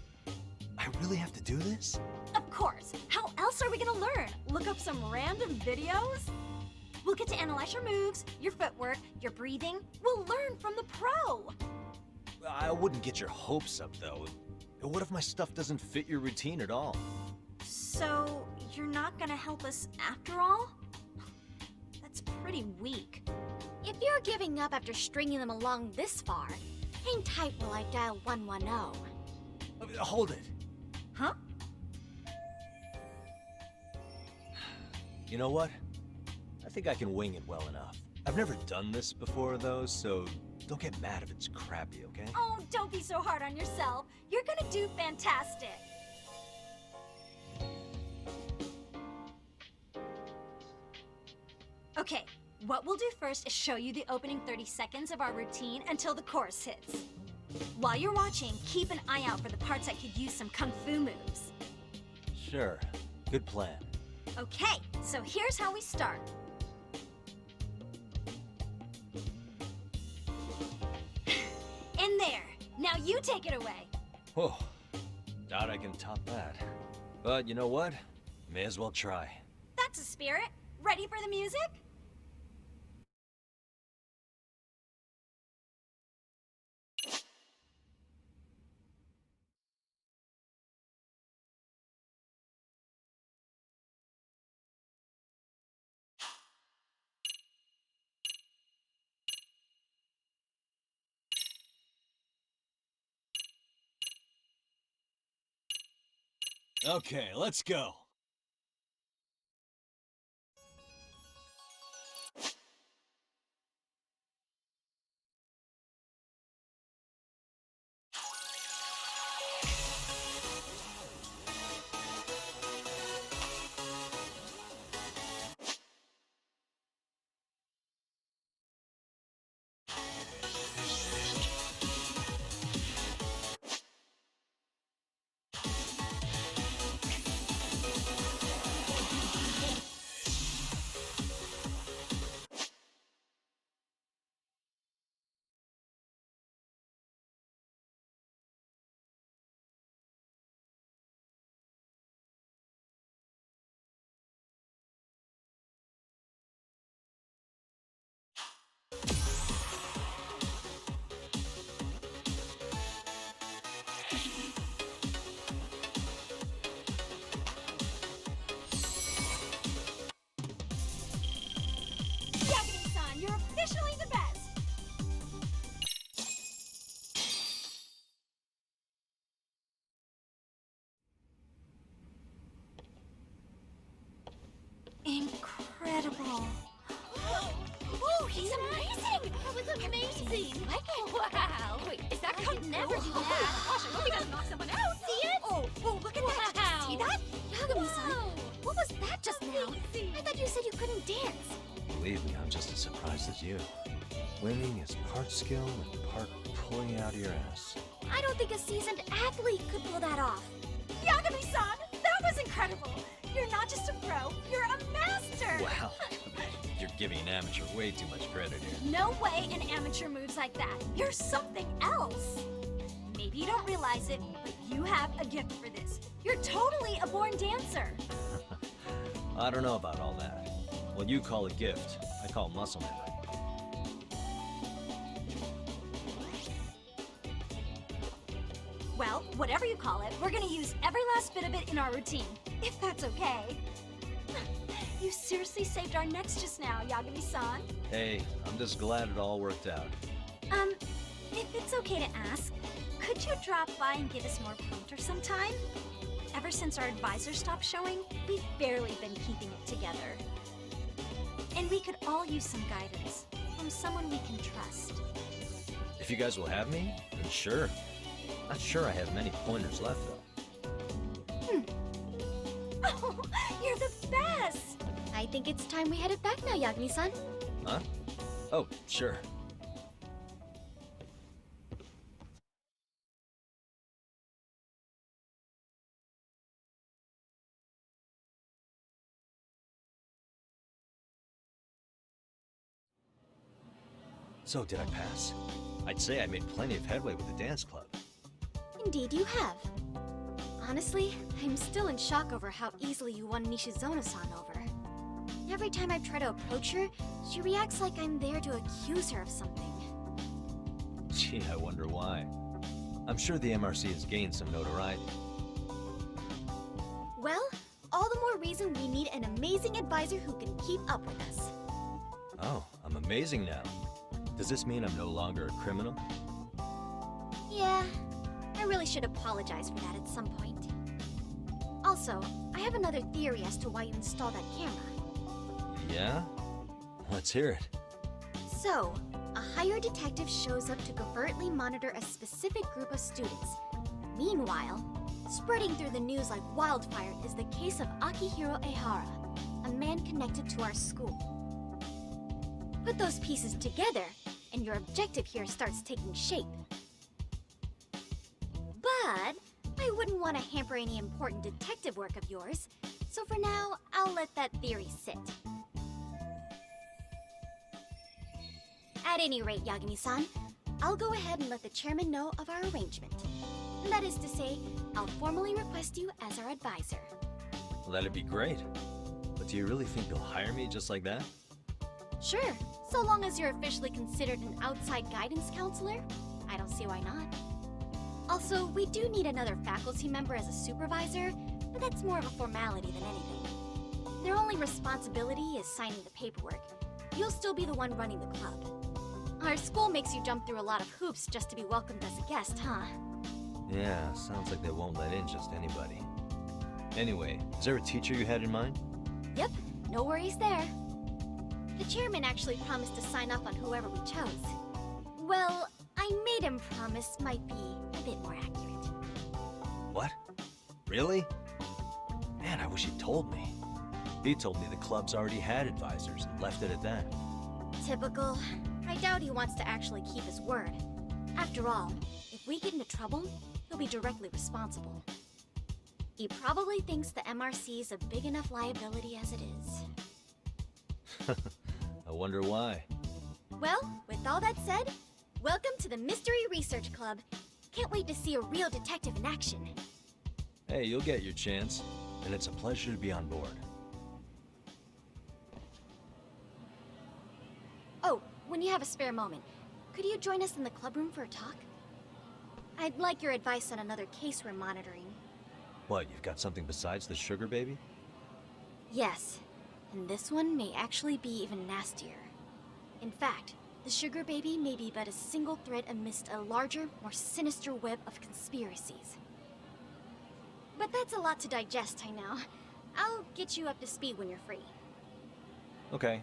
I really have to do this? Of course. How else are we gonna learn? Look up some random videos? We'll get to analyze your moves, your footwork, your breathing. We'll learn from the pro. I wouldn't get your hopes up, though. What if my stuff doesn't fit your routine at all? So, you're not gonna help us after all? That's pretty weak. If you're giving up after stringing them along this far, hang tight while I dial 110. Hold it. Huh? You know what? I think I can wing it well enough. I've never done this before, though, so don't get mad if it's crappy, okay? Oh, don't be so hard on yourself. You're gonna do fantastic. Okay, what we'll do first is show you the opening 30 seconds of our routine until the chorus hits. While you're watching, keep an eye out for the parts that could use some kung fu moves. Sure. Good plan. Okay, so here's how we start. In there. Now you take it away. Whoa. Doubt I can top that. But you know what? May as well try. That's a spirit. Ready for the music? Okay, let's go. Yagami-san, you're officially the best! Incredible. Oh, he's amazing! That was amazing! Wow! Wait, is that Kung Fu? Never do that! Gosh, I hope he doesn't knock someone out! See it? Oh, look at that! Wow! See that? Yagami-san, what was that just now? I thought you said you couldn't dance. Believe me, I'm just as surprised as you. Winning is part skill and part pulling out of your ass. I don't think a seasoned athlete could pull that off. Yagami-san, that was incredible! You're not just a pro, you're a master! Wow. You're giving an amateur way too much credit here. No way an amateur moves like that. You're something else. Maybe you don't realize it, but you have a gift for this. You're totally a born dancer. I don't know about all that. What you call a gift, I call muscle memory. Well, whatever you call it, we're gonna use every last bit of it in our routine, if that's okay. You seriously saved our necks just now, Yagami-san. Hey, I'm just glad it all worked out. If it's okay to ask, Could you drop by and give us more pointers sometime? Ever since our advisor stopped showing, we've barely been keeping it together. And we could all use some guidance from someone we can trust. If you guys will have me, then sure. Not sure I have many pointers left, though. Oh, you're the best! I think it's time we headed back now, Yagami-san. Huh? Oh, sure. So, did I pass? I'd say I made plenty of headway with the dance club. Indeed you have. Honestly, I'm still in shock over how easily you won Nishizono-san over. Every time I try to approach her, she reacts like I'm there to accuse her of something. Gee, I wonder why. I'm sure the MRC has gained some notoriety. Well, all the more reason we need an amazing advisor who can keep up with us. Oh, I'm amazing now. Does this mean I'm no longer a criminal? Yeah, I really should apologize for that at some point. Also, I have another theory as to why you installed that camera. Yeah? Let's hear it. So, a hired detective shows up to covertly monitor a specific group of students. Meanwhile, spreading through the news like wildfire is the case of Akihiro Ehara, a man connected to our school. Put those pieces together, and your objective here starts taking shape. But I wouldn't want to hamper any important detective work of yours, so for now, I'll let that theory sit. At any rate, Yagami-san, I'll go ahead and let the chairman know of our arrangement. That is to say, I'll formally request you as our advisor. Well, that'd be great. But do you really think you'll hire me just like that? Sure, so long as you're officially considered an outside guidance counselor, I don't see why not. Also, we do need another faculty member as a supervisor, but that's more of a formality than anything. Their only responsibility is signing the paperwork. You'll still be the one running the club. Our school makes you jump through a lot of hoops just to be welcomed as a guest, huh? Yeah, sounds like they won't let in just anybody. Anyway, is there a teacher you had in mind? Yep, no worries there. The chairman actually promised to sign off on whoever we chose. Well, I made him promise might be a bit more accurate. What? Really? Man, I wish he'd told me. He told me the club's already had advisors and left it at that. Typical. I doubt he wants to actually keep his word. After all, if we get into trouble, he'll be directly responsible. He probably thinks the MRC is a big enough liability as it is. I wonder why. Well, with all that said, welcome to the Mystery Research Club. Can't wait to see a real detective in action. Hey, you'll get your chance, and it's a pleasure to be on board. Oh, when you have a spare moment, could you join us in the club room for a talk? I'd like your advice on another case we're monitoring. What, you've got something besides the sugar baby? Yes, and this one may actually be even nastier. In fact, the sugar baby may be but a single thread amidst a larger, more sinister web of conspiracies. But that's a lot to digest, I know. I'll get you up to speed when you're free. Okay.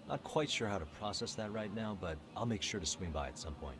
Not quite sure how to process that right now, but I'll make sure to swing by at some point.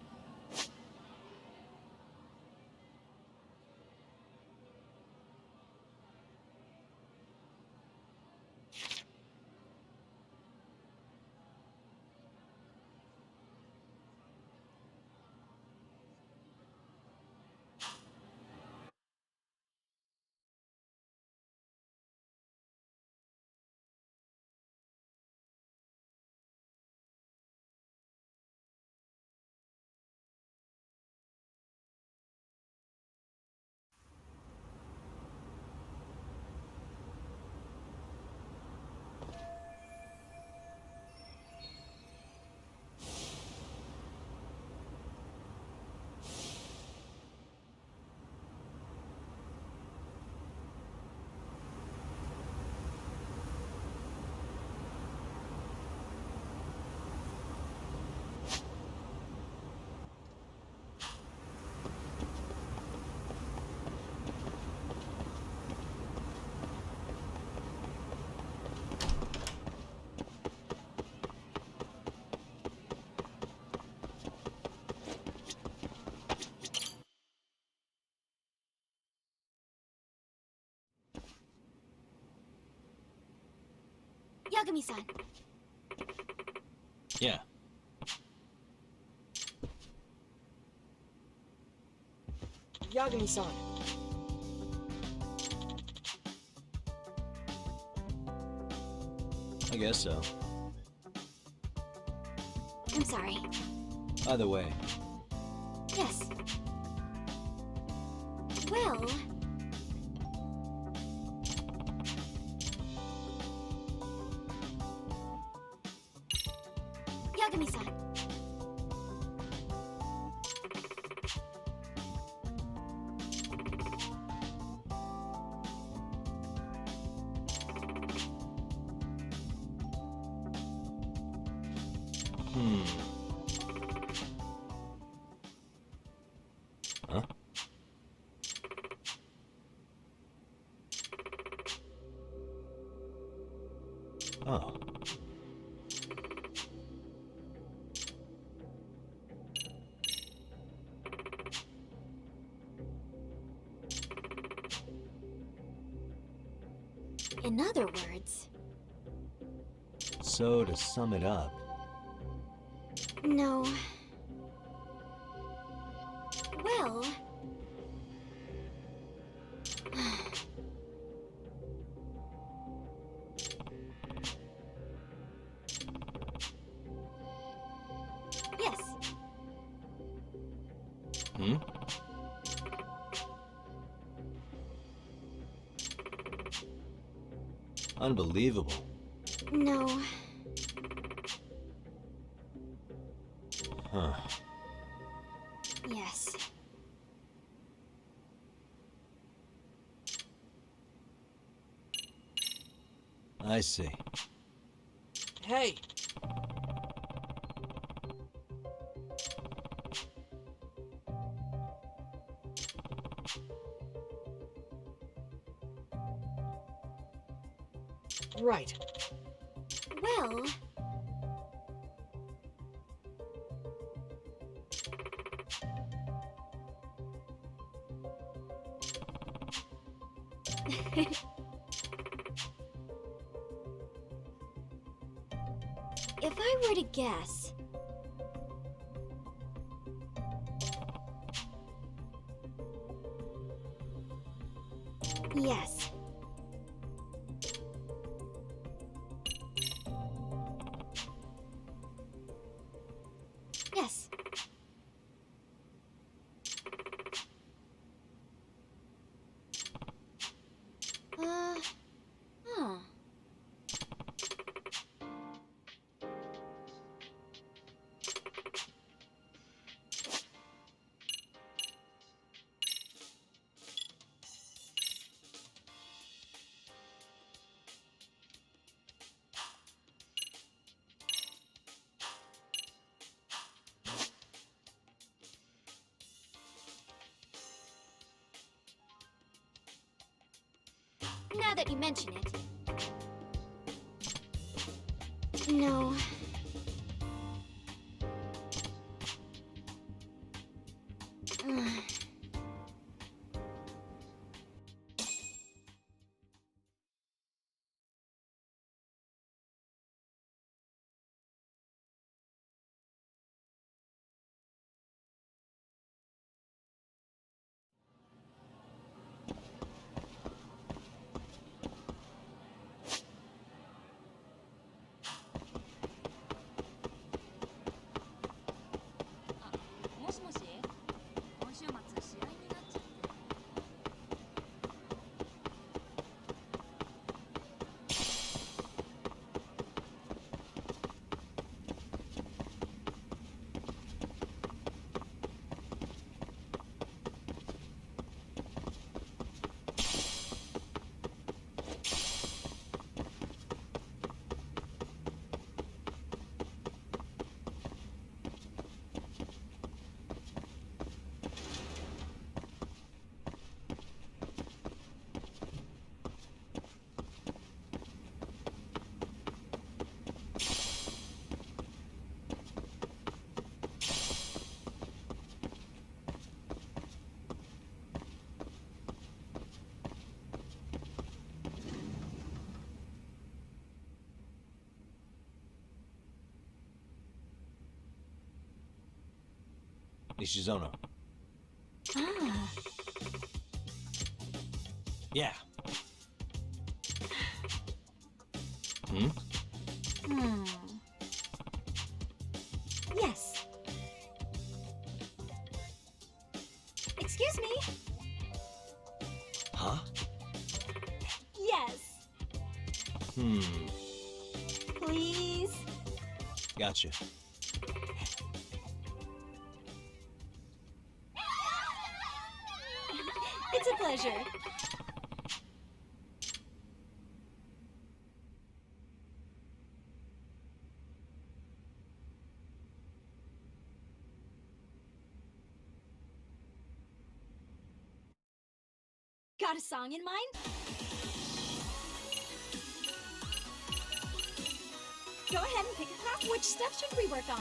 Yagami-san. Yeah. Yagami-san. I guess so. I'm sorry. Either way, Yes. Well... Yagami-san. Huh? Oh. In other words... So, to sum it up, No. Well... Yes. hmm? Unbelievable. No. Huh. Yes. I see. Hey! Right. Well... If I were to guess... Yes. Yes. Huh. Now that you mention it. No. Nishizono. Ah. Yeah. Hmm? Yes. Excuse me? Huh? Yes. Please? Gotcha. It's a pleasure. Got a song in mind? Go ahead and pick a craft. Which step should we work on?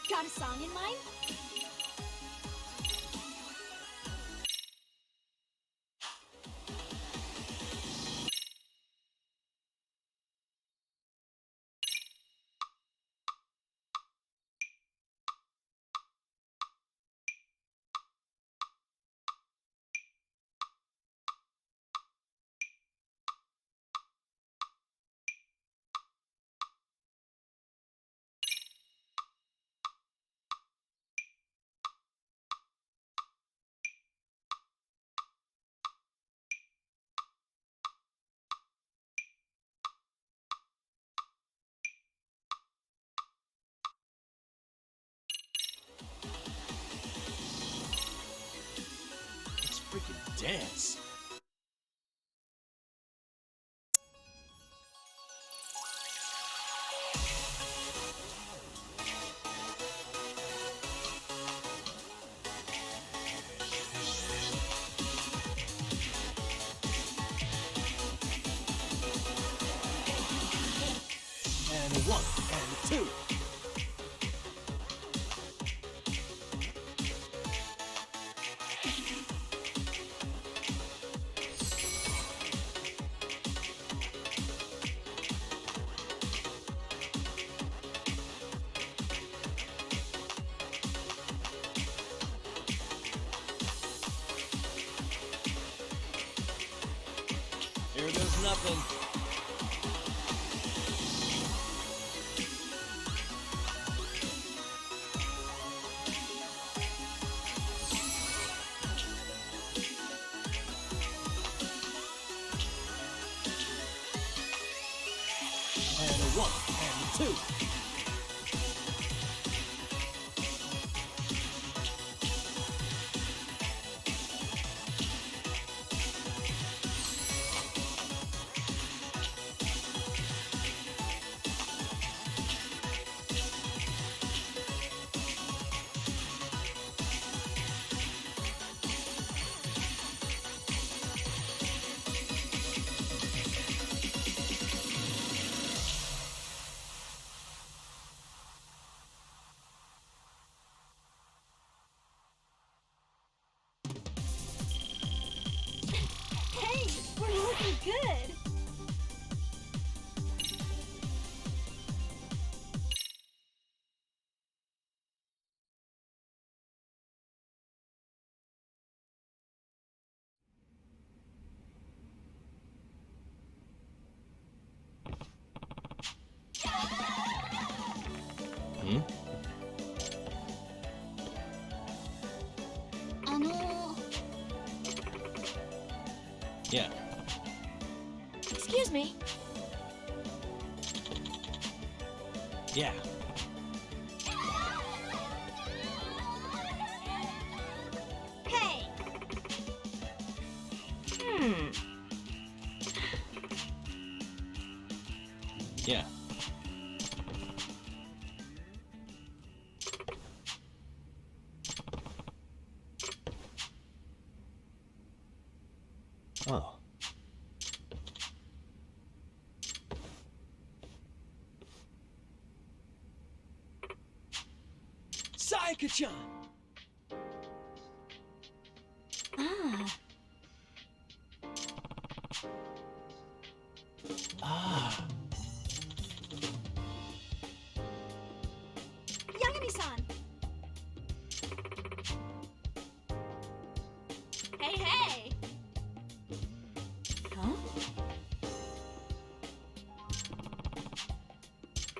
Got a song in mind? Let's freaking dance. And a one, and a two. Here goes nothing. And a one, and a two. Hey, we're looking good. Hmm? Yeah. Excuse me. Yeah. Yeah. Oh. Sayaka-chan! Ah. Ah. Yagami-san! Hey, hey! Huh?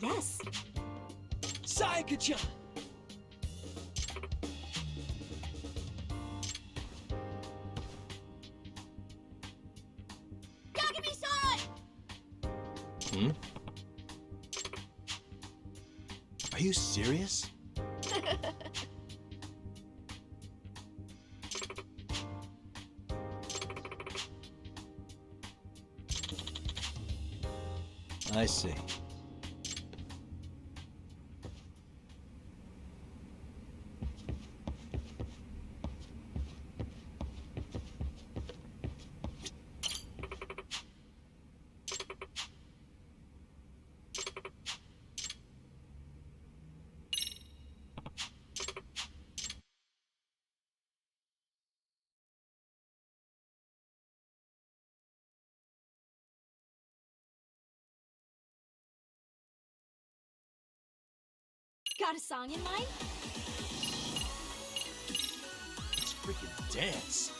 Yes. Sayaka-chan! Yagami-san! Hmm? Are you serious? I see. Got a song in mind? Let's freaking dance.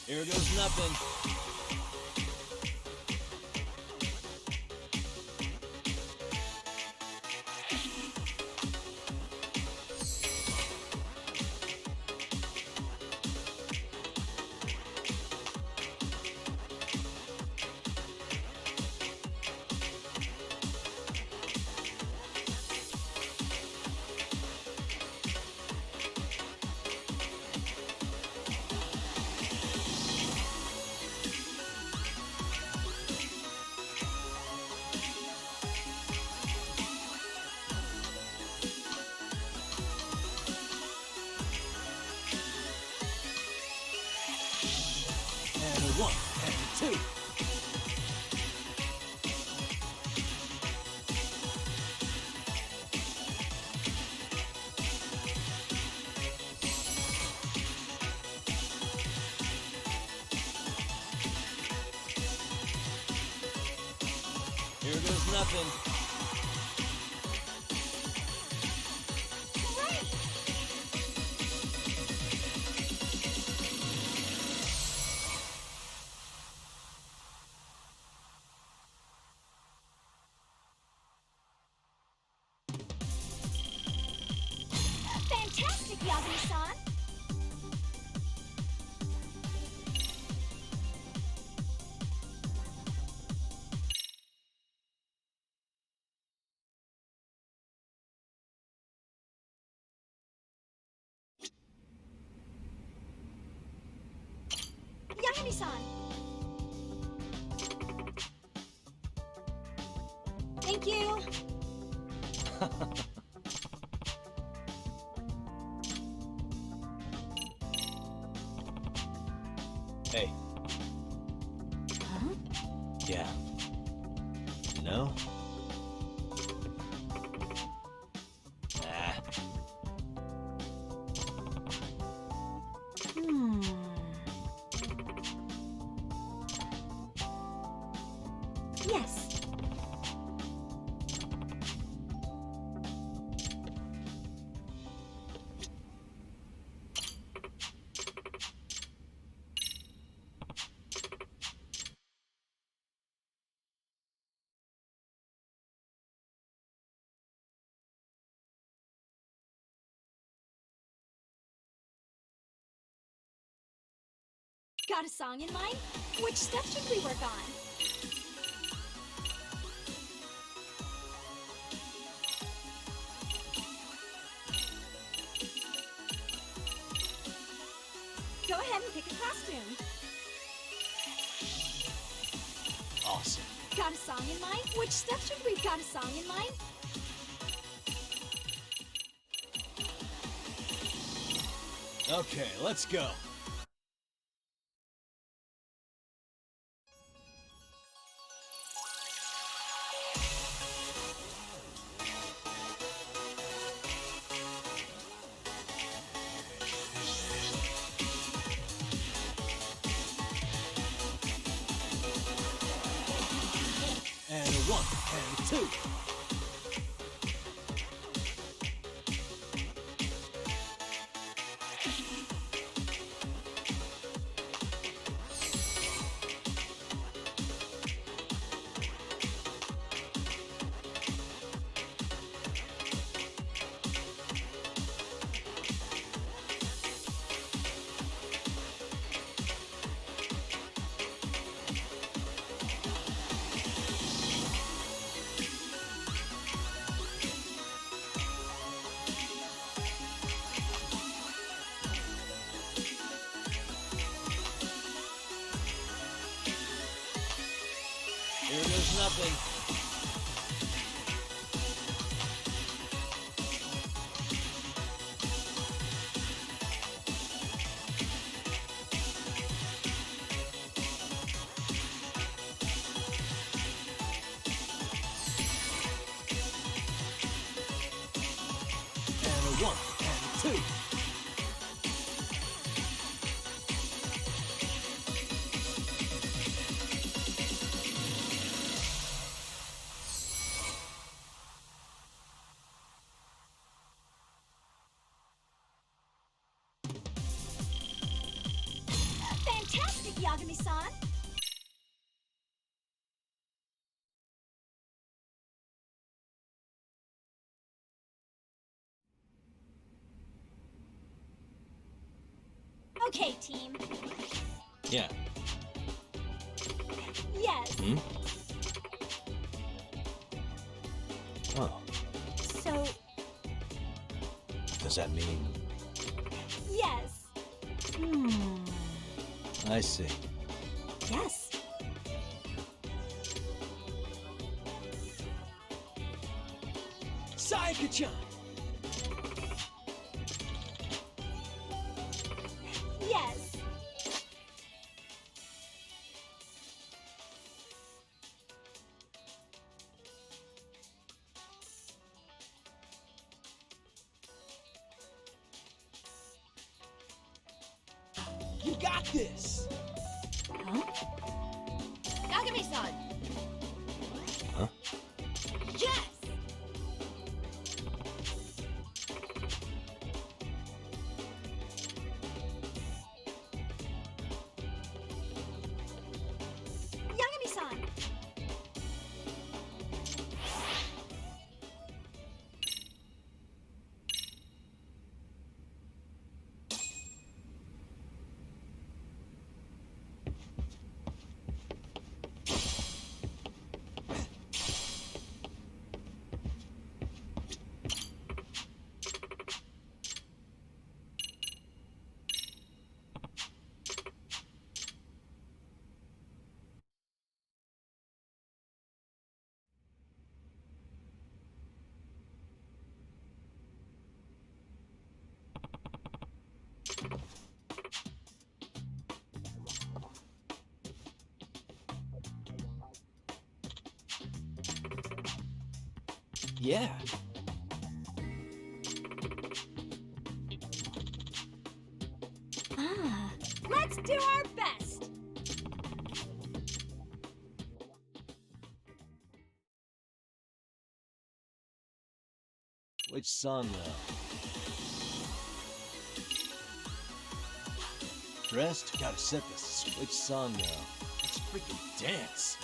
Here goes nothing. And a one, and a two. Here goes nothing. Fantastic, Yagami-san! Yagami-san! Thank you! Hey. Huh? Yeah. No? Ah. Hmm. Yes. Got a song in mind? Which step should we work on? Go ahead and pick a costume. Awesome. Got a song in mind? Which step should we got a song in mind? Okay, let's go. And a 1, and 2. Here goes nothing. And a 1, and 2. Fantastic, Yagami-san! Okay, team. Yeah. Yes. Hmm? Oh, So, does that mean... yes. I see. Yes. Saika-chan! Yes. You got this! Huh? Yagami-san! Huh? Yes! Yagami-san! Yeah. Ah. Let's do our best! Which song, though? Dressed? Gotta set this. Which song, though? Let's freaking dance!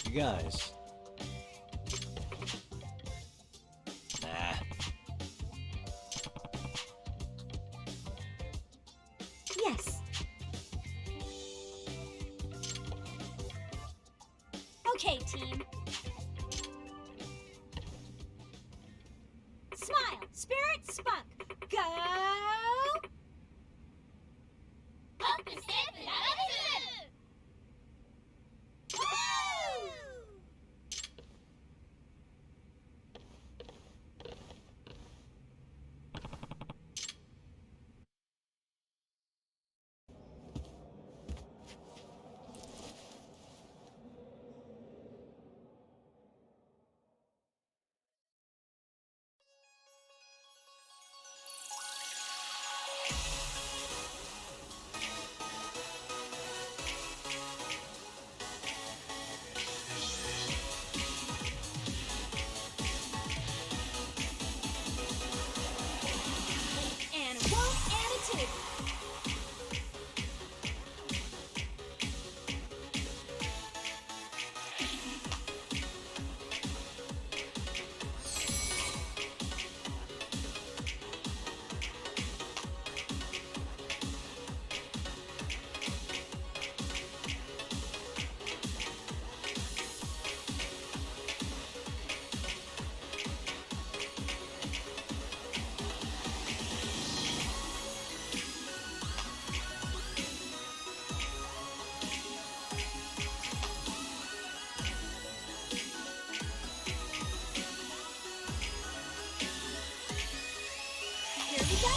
You guys. Nah. Yes. Okay, team. Smile, spirit, spunk. Go! Woo! And a one and a two. Here we go.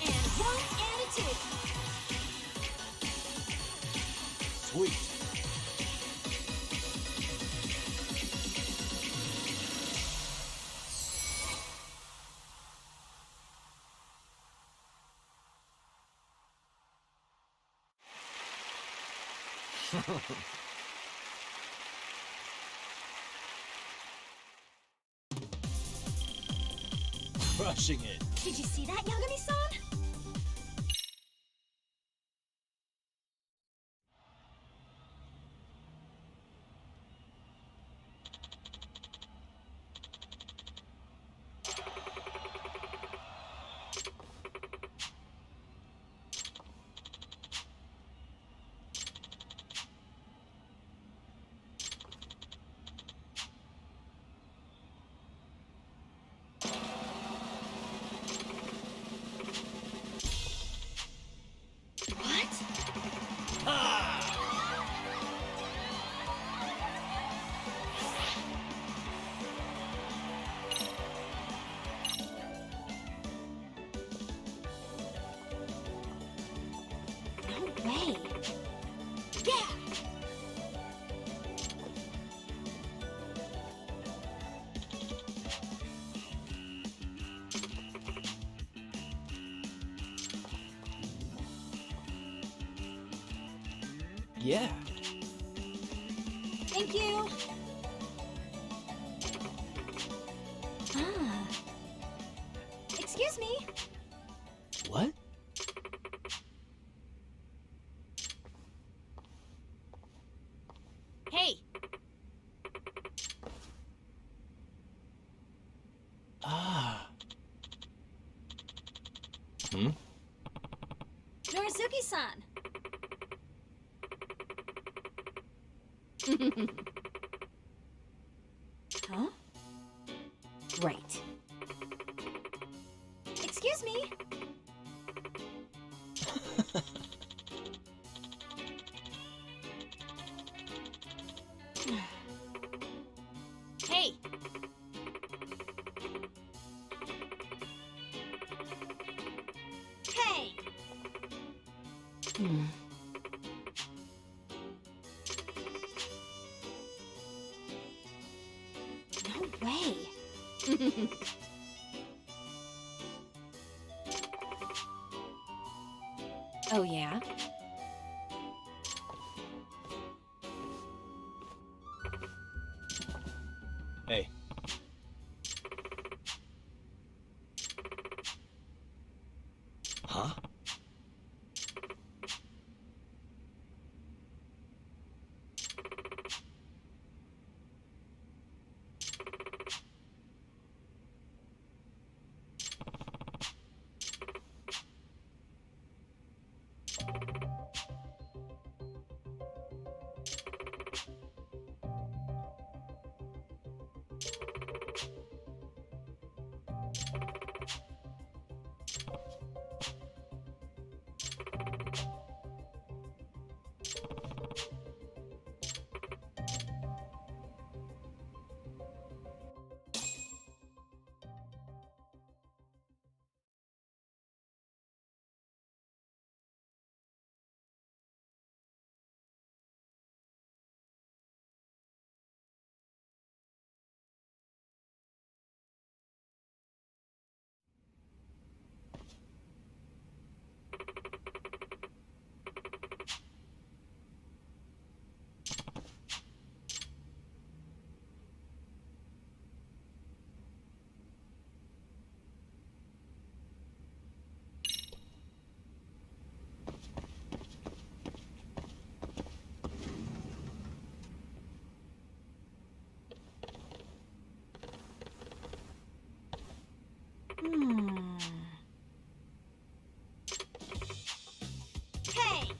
And one and a two. Sweet. Crushing it. Did you see that, Yagami-san? No way. Yeah! Yeah. Thank you. Ah. Excuse me. What? Hey, Ah. Hmm? Norizuki-san. Huh? Right. Excuse me. hey, Hey. No way. Oh, yeah? Hey. Huh? Hey!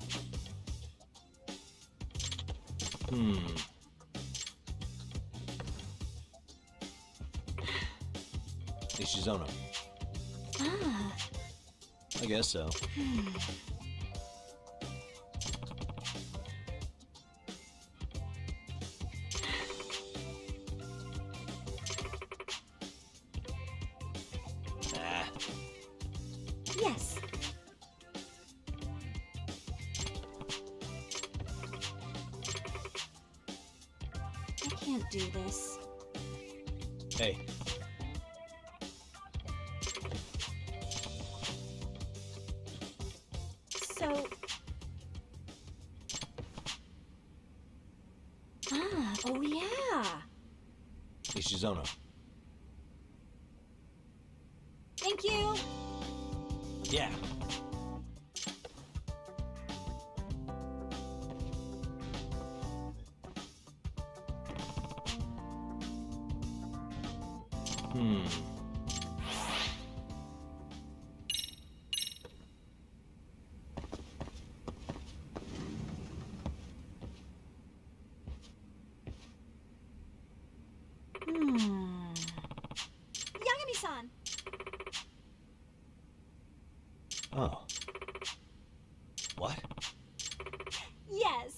Ishizono. Ah. I guess so. Yes. I can't do this. Hey. So... Ah, oh yeah. Ishizono. Thank you. Yeah. Yagami-san. Oh. What? Yes.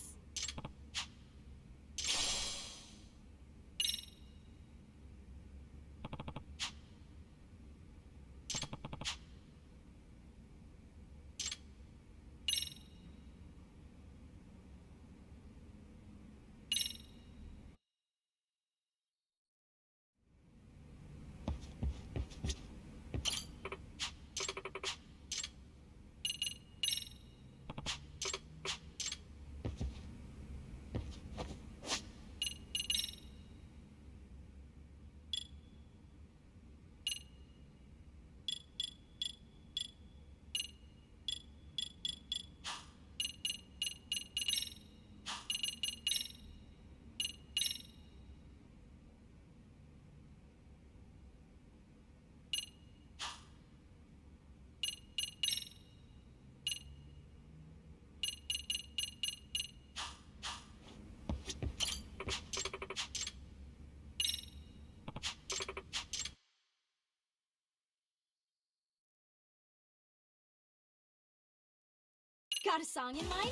Got a song in mind?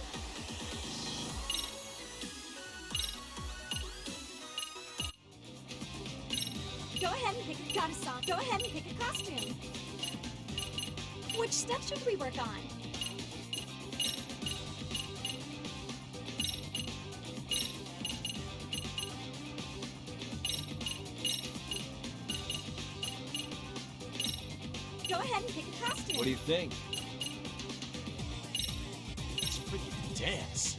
Go ahead and pick got a song. Go ahead and pick a costume. Which step should we work on? Go ahead and pick a costume. What do you think? dance.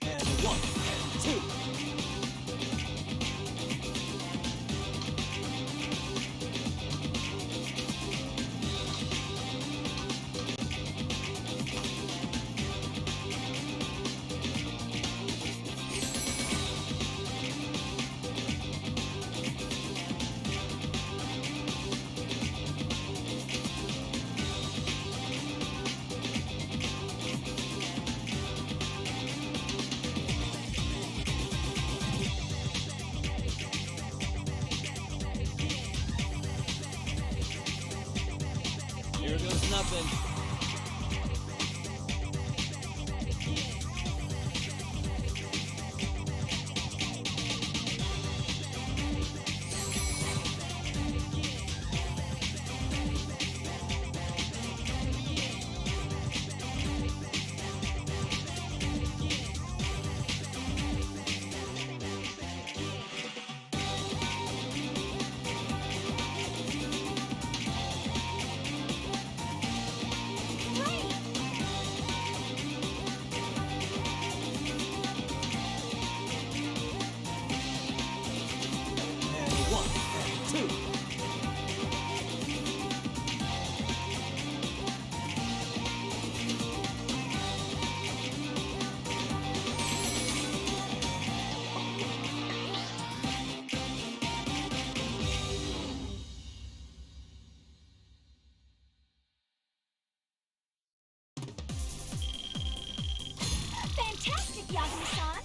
And one, and two. Here goes nothing. And one, and two. Fantastic, Yagami-san!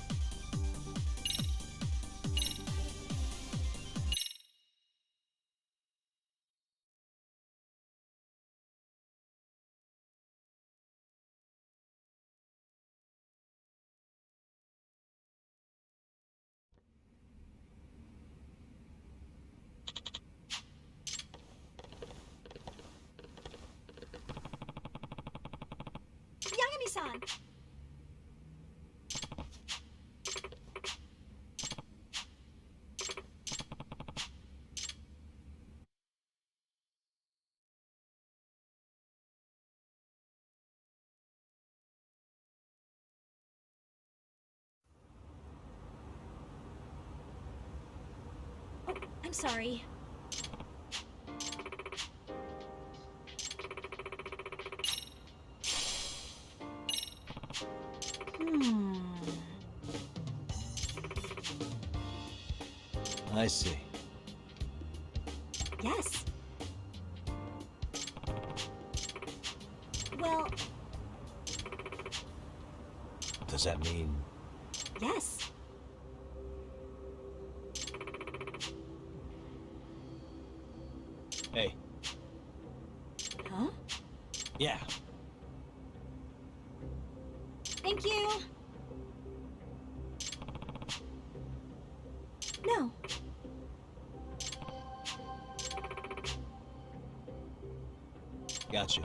Yagami-san! Oh, I'm sorry. I see. Yes. Well, Does that mean... yes. Hey, Huh? yeah. Thank you. No. Got you.